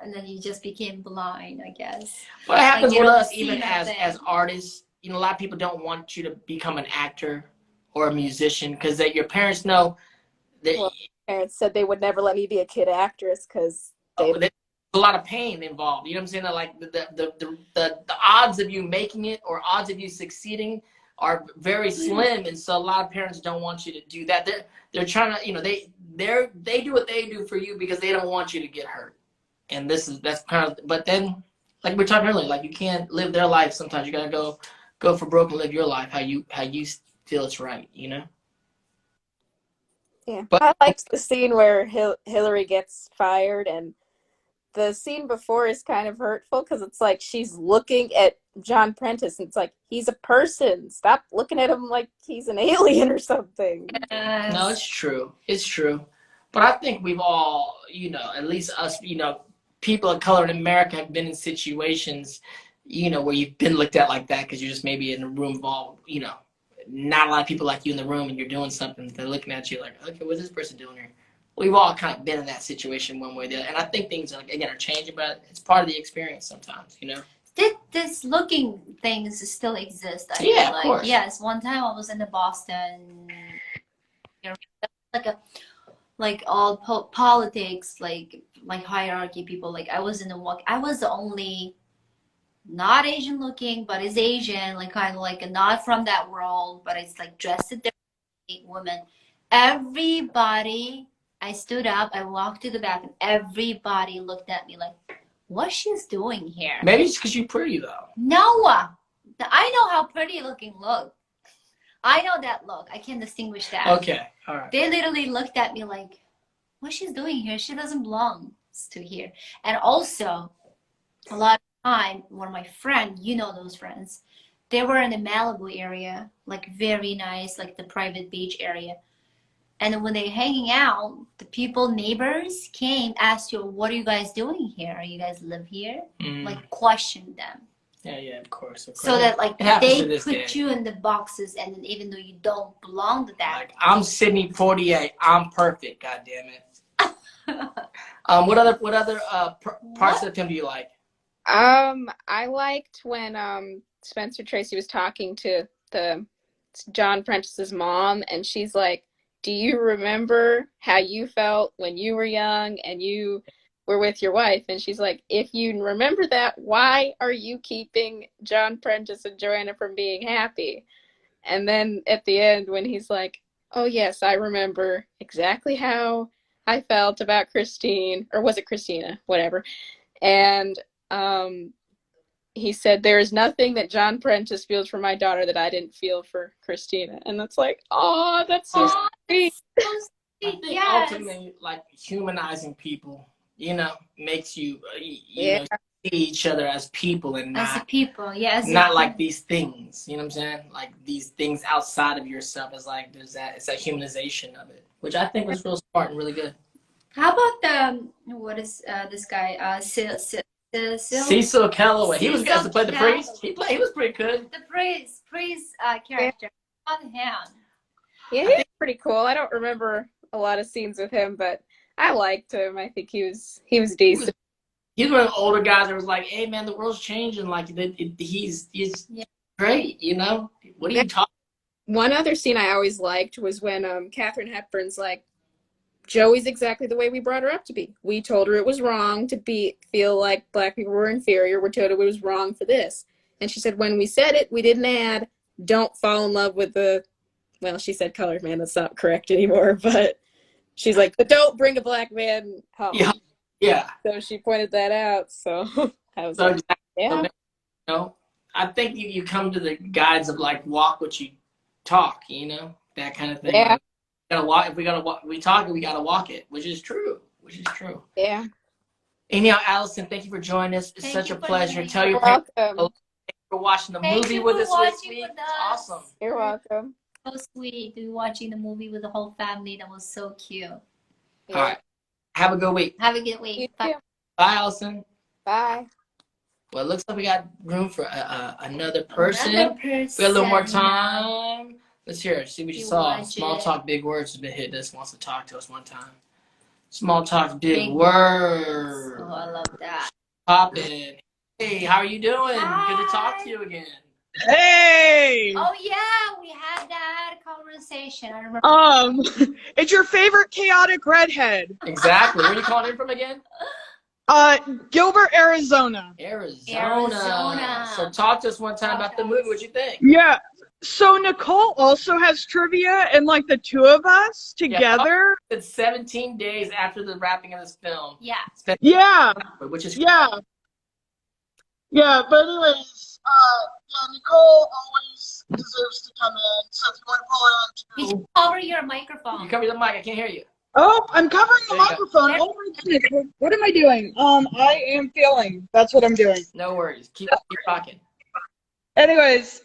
B: and then you just became blind, I guess.
A: What happens
B: you
A: with
B: don't
A: us,
B: see
A: even
B: nothing.
A: as artists, a lot of people don't want you to become an actor or a musician because that your parents know that
E: Well, parents said they would never let me be a kid actress because they
A: a lot of pain involved. You know what I'm saying? Like the odds of you making it or odds of you succeeding are very slim, and so a lot of parents don't want you to do that. They're trying to, you know, they do what they do for you because they don't want you to get hurt. And that's kind of, but then like we were talking earlier, like you can't live their life. Sometimes you gotta go for broke and live your life how you feel it's right. You know.
E: Yeah,
A: But
E: I liked the scene where Hillary gets fired, and the scene before is kind of hurtful because it's like she's looking at John Prentice, and it's like he's a person. Stop looking at him like he's an alien or something.
A: no, it's true. It's true. But I think we've all, you know, at least us, you know, people of color in America have been in situations, you know, where you've been looked at like that because you're just maybe in a room of all, you know, not a lot of people like you in the room and you're doing something. They're looking at you like, okay, what's this person doing here? We've all kind of been in that situation one way or the other. And I think things, again, are changing, but it's part of the experience sometimes, you know?
B: This looking things still exist. I
A: Yeah,
B: feel
A: of
B: like.
A: course.
B: Yes, one time I was in the Boston, you know, like all politics, like hierarchy people. Like I was in the walk. I was the only not Asian looking, but is Asian, like kind of like a not from that world, but it's like dressed a different woman. Everybody, I stood up, I walked to the bathroom. Everybody looked at me like, what she's doing here?
A: Maybe it's because you're pretty, though.
B: No, I know how pretty looking look. I know that look. I can distinguish that.
A: Okay, all right.
B: They literally looked at me like, what she's doing here? She doesn't belong to here. And also, a lot of time, one of my friends, you know those friends, they were in the Malibu area, like very nice, like the private beach area. And when they're hanging out, the people, neighbors came, asked you, what are you guys doing here? You guys live here? Like questioned them.
A: Yeah, of course.
B: So that like
A: they
B: put you in the boxes, and then even though you don't belong to that.
A: Like, I'm Sidney Poitier. I'm perfect. God damn it. What other parts of the film do you like?
E: I liked when Spencer Tracy was talking to the John Prentice's mom, and she's like, do you remember how you felt when you were young and you were with your wife? And she's like, if you remember that, why are you keeping John Prentice and Joanna from being happy? And then at the end, when he's like, oh yes, I remember exactly how I felt about Christine, or was it Christina? Whatever. And he said, there is nothing that John Prentice feels for my daughter that I didn't feel for Christina. And that's like, oh, that's so sweet.
B: So sweet.
A: I think ultimately, like, humanizing people, you know, makes you, you know, see each other as people and not,
B: as a people,
A: not like these things, you know what I'm saying? Like these things outside of yourself is like, it's that humanization of it, which I think was real smart and really good.
B: How about what is this guy,
A: Cecil Kellaway. He was going to play the priest. He was pretty good.
B: The priest character. On him.
E: Yeah, he's pretty cool. I don't remember a lot of scenes with him, but I liked him. I think he was decent.
A: He's one of the older guys that was like, hey man, the world's changing. Like he's great, you know? What are you talking about?
E: One other scene I always liked was when Katharine Hepburn's like, Joey's exactly the way we brought her up to be. We told her it was wrong to feel like black people were inferior. We told her it was wrong for this. And she said, when we said it, we didn't add, don't fall in love with well, she said colored man. That's not correct anymore. But she's like, but don't bring a black man home.
A: Yeah.
E: So she pointed that out. So I was
A: like,
E: yeah.
A: You know, I think you come to the guides of like, walk what you talk, you know, that kind of thing.
E: Yeah.
A: If we talk it, we gotta walk it, which is true.
E: Yeah.
A: Anyhow, Allison, thank you for joining us. It's such a pleasure. Tell your
E: parents
A: for watching the movie with us this week. Awesome.
E: You're welcome.
B: So sweet to be watching the movie with the whole family. That was so cute.
A: Yeah. All right. Have a good week.
B: Have a good week.
E: Bye.
A: Bye, Allison.
E: Bye.
A: Well, it looks like we got room for another person. We got a little more time. Let's hear it. See what you saw. Small talk, big words has been hitting us. Wants to talk to us one time. Small talk, big words.
B: Oh, I love that.
A: Pop in. Hey, how are you doing?
B: Hi.
A: Good to talk to you again.
F: Hey!
B: Oh yeah, we had that conversation. I remember.
F: It's your favorite chaotic redhead.
A: Exactly. Where are you calling in from again?
F: Gilbert, Arizona.
B: Arizona.
A: So talk to us one time about the movie. What you think?
F: Yeah. So Nicole also has trivia, and like the two of us together.
A: It's 17 days after the wrapping of this film.
B: Yeah.
F: Yeah.
A: Which is
F: Yeah. Yeah. But anyways, yeah, Nicole always deserves to come in. So if you want to pull
B: You
F: in.
B: should cover your microphone.
A: You cover the mic. I can't hear you.
F: Oh, I'm covering the
A: There you
F: microphone. Oh my goodness. What am I doing? I am feeling. That's what I'm doing.
A: No worries. Keep talking.
F: Anyways,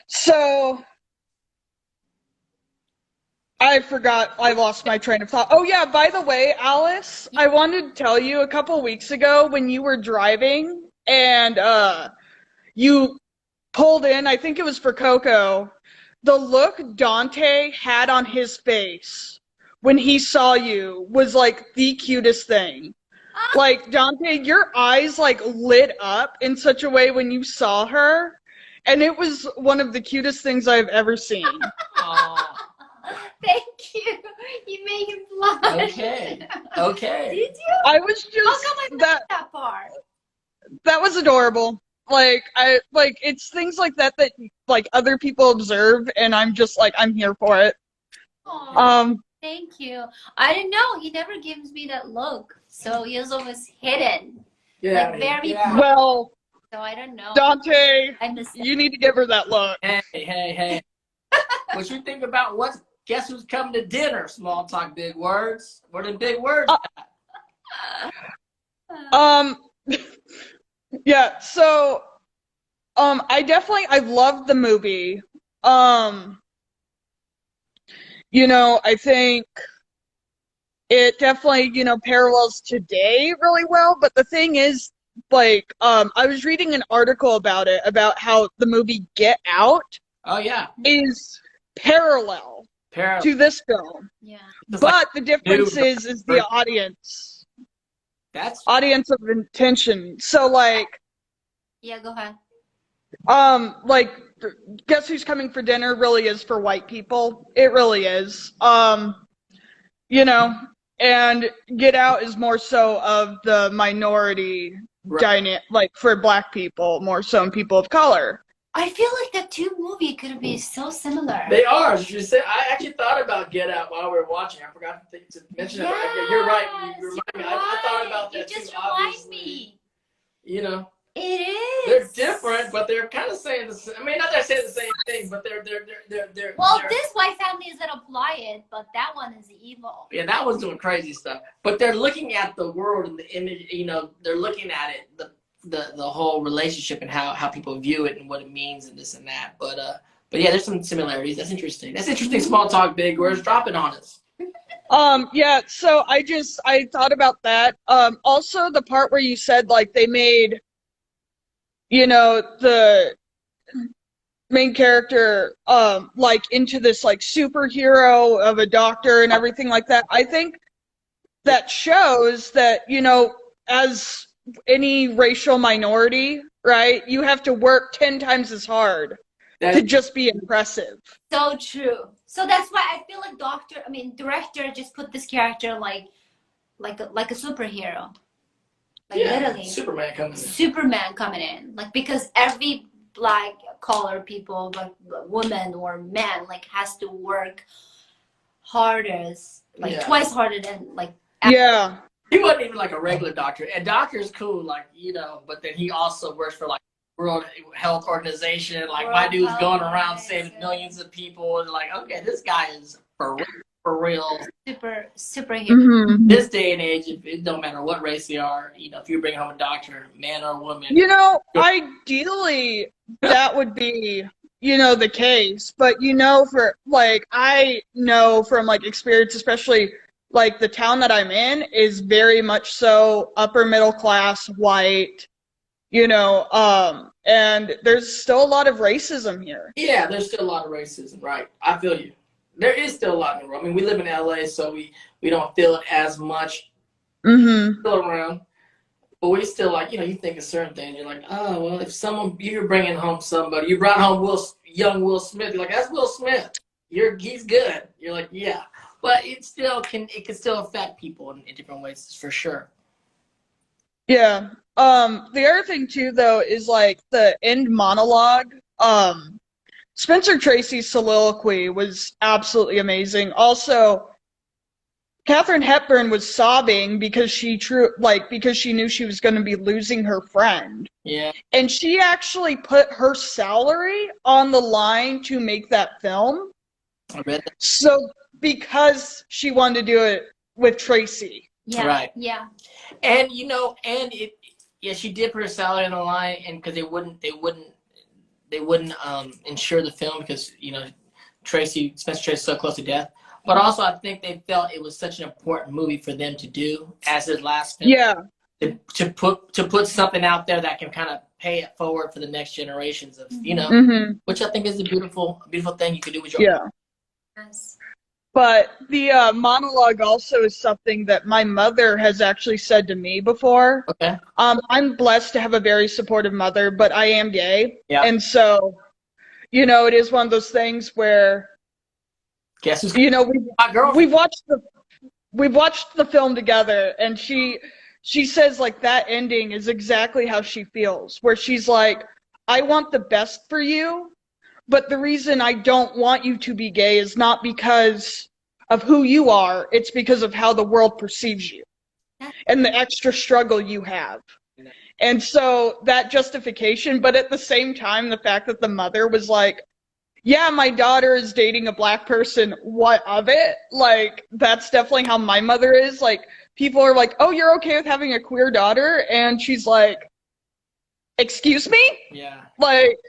F: so I forgot. I lost my train of thought. Oh yeah, by the way, Alice, I wanted to tell you a couple weeks ago when you were driving and you pulled in, I think it was for Coco, the look Dante had on his face when he saw you was like the cutest thing. Like, Dante, your eyes like lit up in such a way when you saw her, and it was one of the cutest things I've ever seen.
B: Thank you. You made him blush.
A: Okay.
B: Did you?
F: I was
B: How
F: just
B: come I missed that part?
F: that was adorable. Like, it's things like that like other people observe, and I'm just like, I'm here for it.
B: Aww, thank you. I didn't know. He never gives me that look. So he was always hidden.
A: Yeah.
B: Like very
F: Well,
B: so I don't know.
F: Dante,
B: I missed it.
F: you need to give her that look.
A: Hey. What you think about guess who's coming to dinner? Small talk, big words. What are the big words?
F: Yeah, so I loved the movie. You know, I think it definitely, parallels today really well, but the thing is, like, I was reading an article about it, about how the movie Get Out is parallel to this film.
B: Yeah.
F: But the difference is the audience.
A: That's
F: audience of intention. So like,
B: yeah, go ahead.
F: Like, Guess Who's Coming for Dinner really is for white people. It really is. And Get Out is more so of the minority like for black people, more so in people of color.
B: I feel like the two movies could be so similar.
A: They are. I actually thought about Get Out while we were watching. I forgot to mention it. You're right. I thought about that too.
B: You just remind me. It is.
A: They're different, but they're kind of saying the same. I mean, not they're saying the same thing, but they're.
B: Well, this white family is gonna apply it, but that one is evil.
A: Yeah, that one's doing crazy stuff. But they're looking at the world and the image. They're looking at it, the whole relationship and how people view it and what it means and this and that. But yeah, there's some similarities. That's interesting. Small talk, big words. Drop it on us.
F: Yeah. So I thought about that. Also the part where you said like they made, the main character like into this like superhero of a doctor and everything like that. I think that shows that, as any racial minority, right, you have to work 10 times as hard to just be impressive.
B: So true. So that's why I feel like director just put this character like a superhero. Like literally. Superman coming in. Like, because every black color people, like woman or man, like has to work hardest, like twice harder than like.
F: Yeah.
A: He wasn't even like a regular doctor. A doctor is cool, like, but then he also works for like World Health Organization. Like my dude's going around saving millions of people, and like, okay, this guy is for real.
B: Superhero.
F: Mm-hmm.
A: This day and age, it don't matter what race they are. If you bring home a doctor, man or woman.
F: Ideally that would be, the case. But for like, I know from like experience, especially like the town that I'm in is very much so upper middle class, white, and there's still a lot of racism here.
A: Yeah, there's still a lot of racism, right? I feel you. There is still a lot in the world. I mean, we live in LA, so we don't feel it as much.
F: Mm-hmm.
A: Still around. But we still like, you think of certain things. You're like, oh, well, if you're bringing home somebody, you brought home young Will Smith. You're like, that's Will Smith. He's good. You're like, yeah. but it can still affect people in different ways for sure.
F: Yeah. The other thing too, though, is like the end monologue. Spencer Tracy's soliloquy was absolutely amazing. Also, Katharine Hepburn was sobbing because because she knew she was going to be losing her friend.
A: Yeah.
F: And she actually put her salary on the line to make that film.
A: I read that.
F: So because she wanted to do it with Tracy.
B: Yeah.
A: Right.
B: Yeah.
A: And she did put her salary on the line, and because they wouldn't insure the film because Spencer Tracy so close to death. But also, I think they felt it was such an important movie for them to do as his last film.
F: Yeah.
A: To put something out there that can kind of pay it forward for the next generations of which I think is a beautiful thing you could do with your
F: yeah.
B: Yes.
F: But the monologue also is something that my mother has actually said to me before.
A: Okay.
F: I'm blessed to have a very supportive mother, but I am gay.
A: Yeah.
F: And so, it is one of those things where,
A: guess who's
F: we've watched the film together, and she says like that ending is exactly how she feels, where she's like, I want the best for you. But the reason I don't want you to be gay is not because of who you are. It's because of how the world perceives you and the extra struggle you have. And so that justification, but at the same time, the fact that the mother was like, yeah, my daughter is dating a black person. What of it? Like, that's definitely how my mother is. Like, people are like, oh, you're okay with having a queer daughter? And she's like, excuse me?
A: Yeah.
F: Like,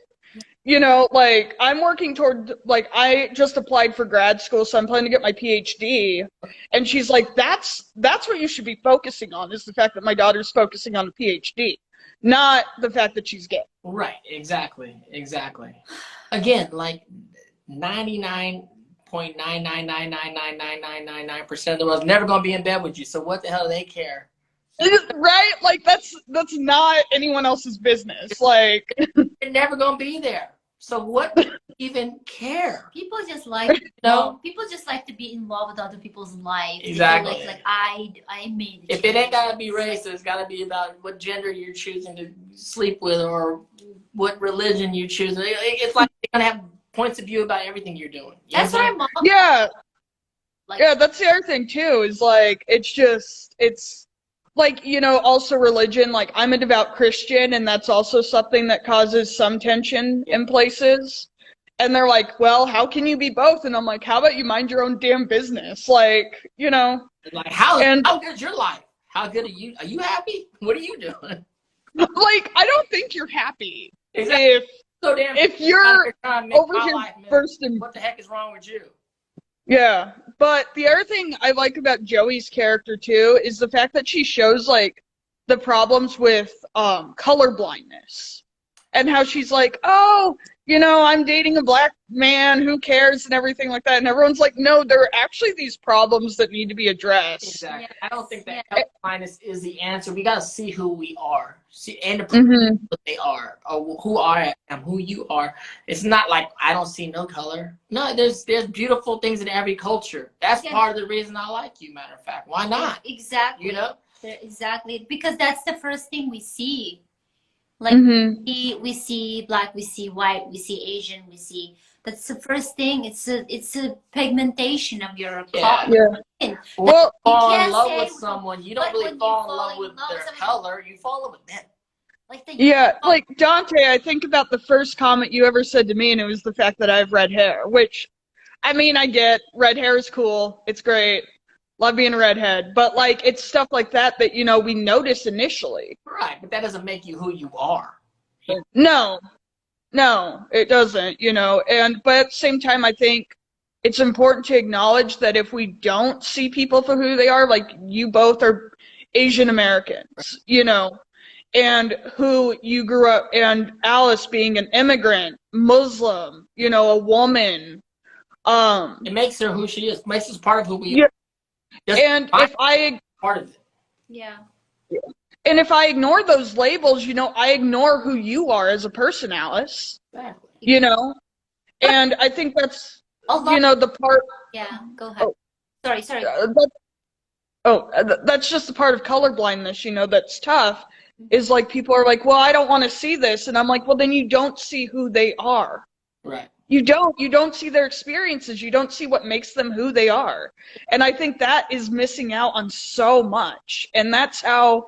F: I'm working toward, I just applied for grad school, so I'm planning to get my PhD. And she's like, that's what you should be focusing on, is the fact that my daughter's focusing on a PhD, not the fact that she's gay.
A: Right. Exactly. Again, like 99.999999999% of the world's never going to be in bed with you. So what the hell do they care?
F: Right? Like, that's not anyone else's business. Like,
A: they're never going to be there. So what do you even care?
B: People just like people just like to be in love with other people's lives.
A: Exactly.
B: Like I made it.
A: If it ain't gotta be race, it's gotta be about what gender you're choosing to sleep with or what religion you choose. It's like they're gonna have points of view about everything you're doing.
B: That's what I'm.
F: Yeah. Yeah, that's the other thing too, is like it's like, also religion, like I'm a devout Christian, and that's also something that causes some tension in places. And they're like, well, how can you be both? And I'm like, how about you mind your own damn business? Like,
A: Like, how good's your life? How good are you? Are you happy? What are you doing?
F: Like, I don't think you're happy.
A: Exactly.
F: If you're over here first and
A: what the heck is wrong with you?
F: Yeah, but the other thing I like about Joey's character too is the fact that she shows like the problems with color blindness, and how she's like, oh, I'm dating a black man, who cares, and everything like that, and everyone's like, no, there are actually these problems that need to be addressed.
A: Exactly. Yeah. I don't think that color blindness is the answer. We gotta see who we are, and what they are, or who I am, who you are. It's not like I don't see no color. No, there's beautiful things in every culture. That's part of the reason I like you. Matter of fact, why not?
B: Exactly. Exactly, because that's the first thing we see. Like we see black, we see white, we see Asian, that's the first thing. It's a pigmentation of your color.
F: Yeah.
A: Well, you fall in love with someone, you don't really fall in love with their color, you fall in love with them.
F: Like Dante, I think about the first comment you ever said to me, and it was the fact that I have red hair, which, I mean, I get red hair is cool, it's great. Love being a redhead, but like it's stuff like that we notice initially.
A: Right, but that doesn't make you who you are.
F: No, it doesn't. But at the same time, I think it's important to acknowledge that if we don't see people for who they are, like you both are Asian Americans, and who you grew up, and Alice being an immigrant, Muslim, a woman.
A: It makes her who she is. It makes us part of who we are.
F: And if I
A: part of it.
B: Yeah.
F: And if I ignore those labels, I ignore who you are as a person, Alice.
A: Exactly.
F: And I think that's the part.
B: Yeah, go ahead. Sorry.
F: That's just a part of colorblindness, that's tough. Is like people are like, well, I don't want to see this, and I'm like, well, then you don't see who they are.
A: Right.
F: You don't see their experiences. You don't see what makes them who they are. And I think that is missing out on so much. And that's how,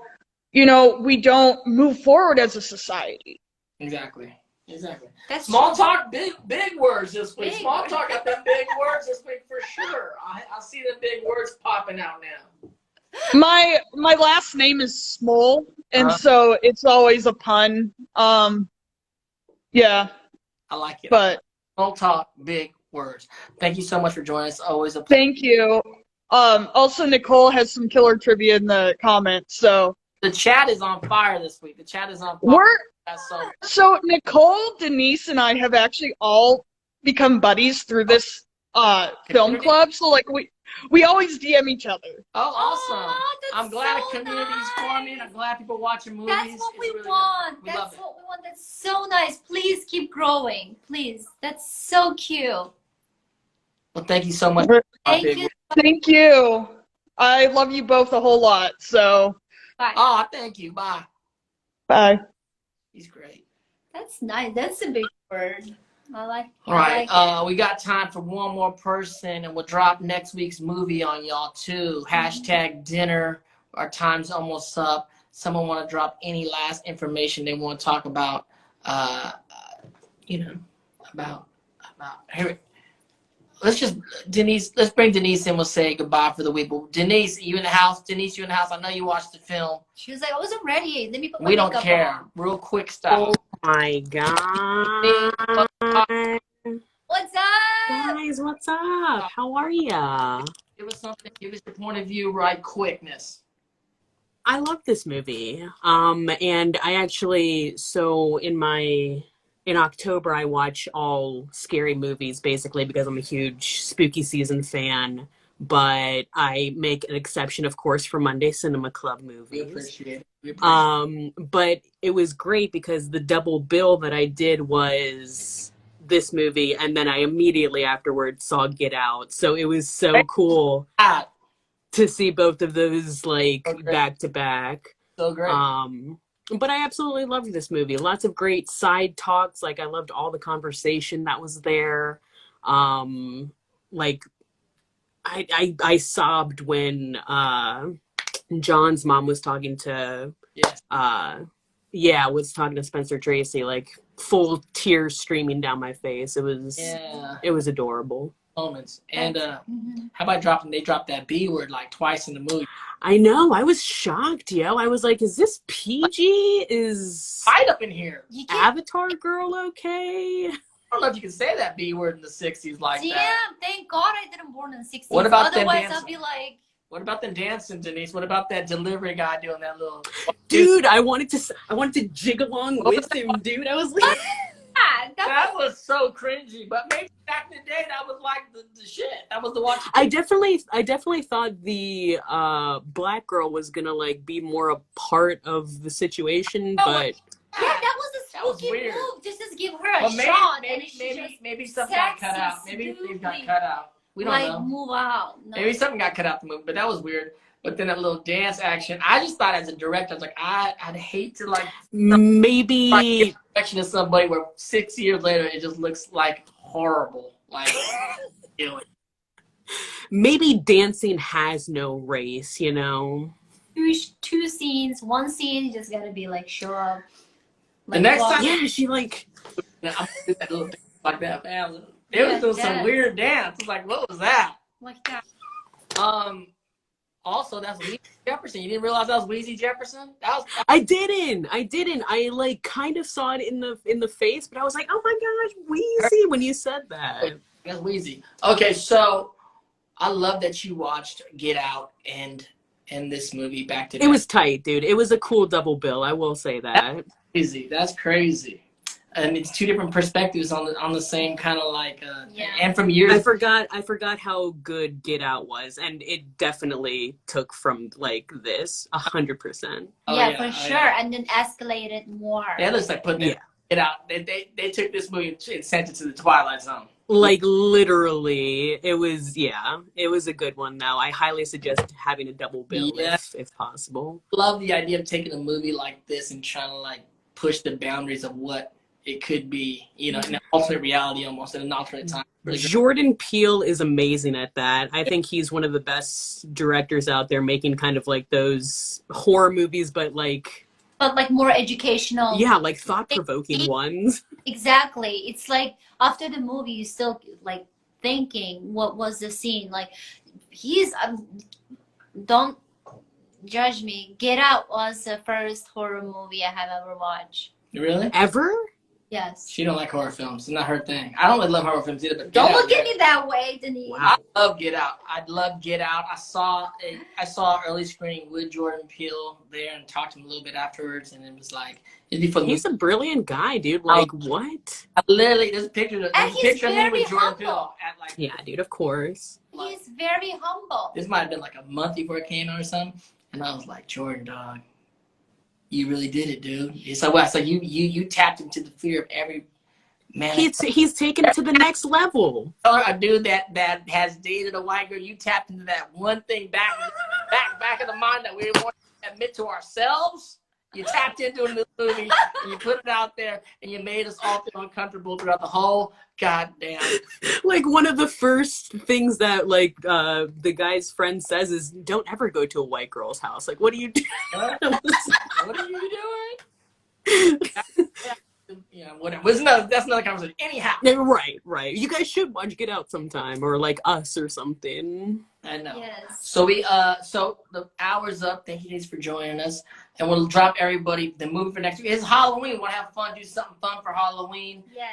F: we don't move forward as a society.
A: Exactly.
B: That's
A: Small
B: true.
A: talk, big words this week.
B: Big
A: Small
B: words.
A: talk got them big words this week for sure. I see the big words popping out now.
F: My last name is Small, and so it's always a pun. Yeah.
A: I like it.
F: But
A: small talk, big words. Thank you so much for joining us. Always a pleasure.
F: Thank you. Also, Nicole has some killer trivia in the comments, so.
A: The chat is on fire this week. The chat is on fire.
F: So Nicole, Denise, and I have actually all become buddies through this film club. So like we always DM each other.
A: Oh, awesome!
B: That's
A: I'm glad
B: so
A: a community's
B: nice.
A: forming. I'm glad people watching movies.
B: That's what we
A: really
B: want.
A: We love
B: That's
A: it.
B: what we want. That's so nice. Please keep growing. Please. That's so cute.
A: Well, thank you so much.
B: Thank you.
F: Thank you. I love you both a whole lot. So.
B: Bye.
A: Oh, thank you. Bye.
F: Bye.
A: He's great.
B: That's nice. That's a big word. I like.
A: All right. We got time for one more person, and we'll drop next week's movie on y'all too. #dinner. Our time's almost up. Someone want to drop any last information they want to talk about? About here. Let's bring Denise in. We'll say goodbye for the week. But Denise, you in the house? Denise, you in the house? I know you watched the film.
B: She was like, I wasn't ready. Let me put my
A: We don't
B: makeup
A: care.
B: on.
A: Real quick stuff.
G: Oh my god.
B: What's up?
G: Guys, what's up? How are ya?
A: Give us something. Give us your point of view right quickness.
G: I love this movie. And I actually, in October, I watch all scary movies basically because I'm a huge spooky season fan. But I make an exception, of course, for Monday Cinema Club movies.
A: We appreciate it.
G: But it was great because the double bill that I did was this movie, and then I immediately afterwards saw Get Out. So it was so cool to see both of those back to back.
A: So great.
G: But I absolutely loved this movie. Lots of great side talks. I loved all the conversation that was there. I sobbed when John's mom was talking to was talking to Spencer Tracy, full tears streaming down my face. It was adorable.
A: Moments. And how about they dropped that B word twice in the movie.
G: I know. I was shocked, yo. I was like, is this PG? Is
A: hide up in here.
G: Avatar girl okay?
A: I don't know if you can say that B word in the 60s like that.
B: Damn, thank God I didn't born in the 60s.
A: What about
B: Otherwise, I'd be like...
A: What about them dancing, Denise? What about that delivery guy doing that little...
G: Dude, I wanted to jig along with him, dude. I was like...
A: that was so cringy, but maybe back in the day that was the shit. That was the watch.
G: I definitely thought the black girl was gonna be more a part of the situation, but
B: that was a spooky move. Just give her a
A: maybe,
B: shot.
A: Maybe something got cut out. Maybe things got cut out. We don't know.
B: Move out. No.
A: Maybe something got cut out the movie, but that was weird. But then that little dance action, I just thought as a director, I was like, I'd hate to
G: maybe
A: direction of somebody where 6 years later it just looks horrible.
G: Maybe dancing has no race, you know.
B: Two scenes, one scene you just gotta be show up.
A: The next time,
G: yeah, she
A: I'm gonna do that little dance like that. Man. It was doing some weird dance. I was like, what was that?
B: Like that.
A: Also, that's Weezy Jefferson. You didn't realize that was Weezy Jefferson?
G: I didn't. I kind of saw it in the face, but I was like, oh my gosh, Weezy when you said that.
A: That's Weezy. Okay, so I love that you watched Get Out and this movie back to back.
G: It was tight, dude. It was a cool double bill. I will say that.
A: That's crazy. And it's two different perspectives on the same kind of and from years.
G: I forgot how good Get Out was, and it definitely took from this 100%.
B: For sure, and then escalated more.
A: Yeah, it looks like putting Get Out. They took this movie and sent it to the Twilight Zone.
G: Like literally, it was a good one though. I highly suggest having a double bill
A: Yeah,
G: if possible.
A: love the idea of taking a movie like this and trying to like push the boundaries of what it could be, in an alternate reality almost, in an alternate time. Really great.
G: Jordan Peele is amazing at that. I think he's one of the best directors out there making kind of like those horror movies, but like
B: more educational.
G: yeah, like thought-provoking ones.
B: Exactly. It's like after the movie, you still like thinking, what was the scene? Like he's don't judge me. Get Out was the first horror movie I have ever watched.
A: Really?
G: Ever?
B: Yes.
A: She don't like horror films. It's not her thing. I don't really love horror films either. But
B: Don't
A: Get Out,
B: look at me that way, Denise.
G: Wow.
A: I love Get Out. I love Get Out. I saw early screening with Jordan Peele there and talked to him a little bit afterwards, and it was like it'd be for the
G: He's
A: movie.
G: a brilliant guy, dude. Like what?
A: I literally there's a picture of
B: he's
A: me
B: very
A: with Jordan
B: humble.
A: Peele at like
G: Yeah, dude. Of course.
B: He's very humble.
A: this might have been like a month before it came out or something, and I was like, Jordan, dog, you really did it, dude. It's like, well, it's like you tapped into the fear of every man.
G: He's taken it to the next level.
A: A dude that has dated a white girl, you tapped into that one thing back of the mind that we didn't want to admit to ourselves. You tapped into in this movie, and you put it out there, and you made us all feel uncomfortable throughout the whole goddamn.
G: Like one of the first things that like the guy's friend says is, "Don't ever go to a white girl's house." Like, what are you doing?
A: What are you doing? Whatever. That's another conversation. Anyhow.
G: Right. You guys should watch Get Out sometime, or like Us or something.
A: I know.
B: Yes.
A: So so the hour's up. Thank you guys for joining us, and we'll drop everybody the movie for next week. It's Halloween. Want to have fun? Do something fun for Halloween.
B: Yes.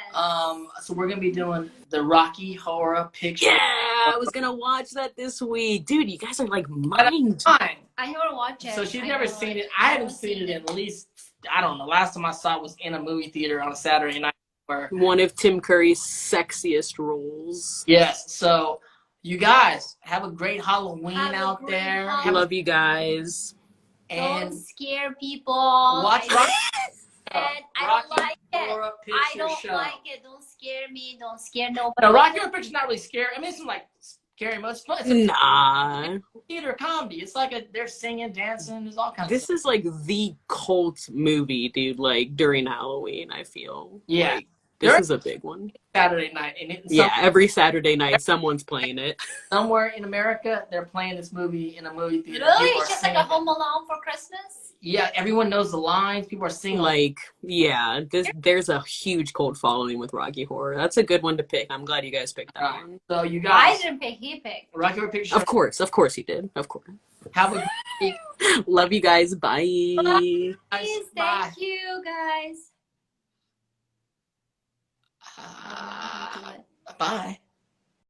A: So we're gonna be doing the Rocky Horror Picture.
G: Yeah, I was gonna watch that this week, dude. You guys are like mind.
A: Fine.
B: I never watch it.
A: So she's never seen it. I haven't seen it in at least, I don't know. Last time I saw it was in a movie theater on a Saturday night.
G: One of Tim Curry's sexiest roles.
A: Yes. So you guys have a great Halloween
B: Have a
A: out
B: great
A: there.
G: I love you guys.
B: Don't
A: And
B: scare people.
A: watch Rocky.
B: And I
A: Rocky
B: don't like it.
A: Horror
B: I
A: Picture
B: don't
A: Show.
B: like it. Don't scare me. Don't scare nobody.
A: No, Rocky Horror Picture's not really scary. I mean, it's some like scary moments. It's a
G: Nah.
A: theater comedy. It's like they're singing, dancing. There's all kinds of
G: This
A: stuff.
G: is like the cult movie, dude, like during Halloween, I feel.
A: Yeah.
G: Like, this is a big one.
A: Saturday night. And
G: Yeah, every Saturday night someone's playing it.
A: somewhere in America, they're playing this movie in a movie theater.
B: Really?
A: People are
B: It's just like
A: singing
B: a Home Alone for Christmas?
A: Yeah, everyone knows the lines. People are singing.
G: Like, yeah, there's a huge cult following with Rocky Horror. That's a good one to pick. I'm glad you guys picked that
A: Alright.
G: one.
A: So you
B: I
A: guys,
B: didn't pick. He picked.
A: Rocky Horror Picture
G: Of course he did. Of course.
A: Have a great week.
G: Love you guys. Bye.
B: Please,
A: Bye.
B: thank you, guys.
A: Bye.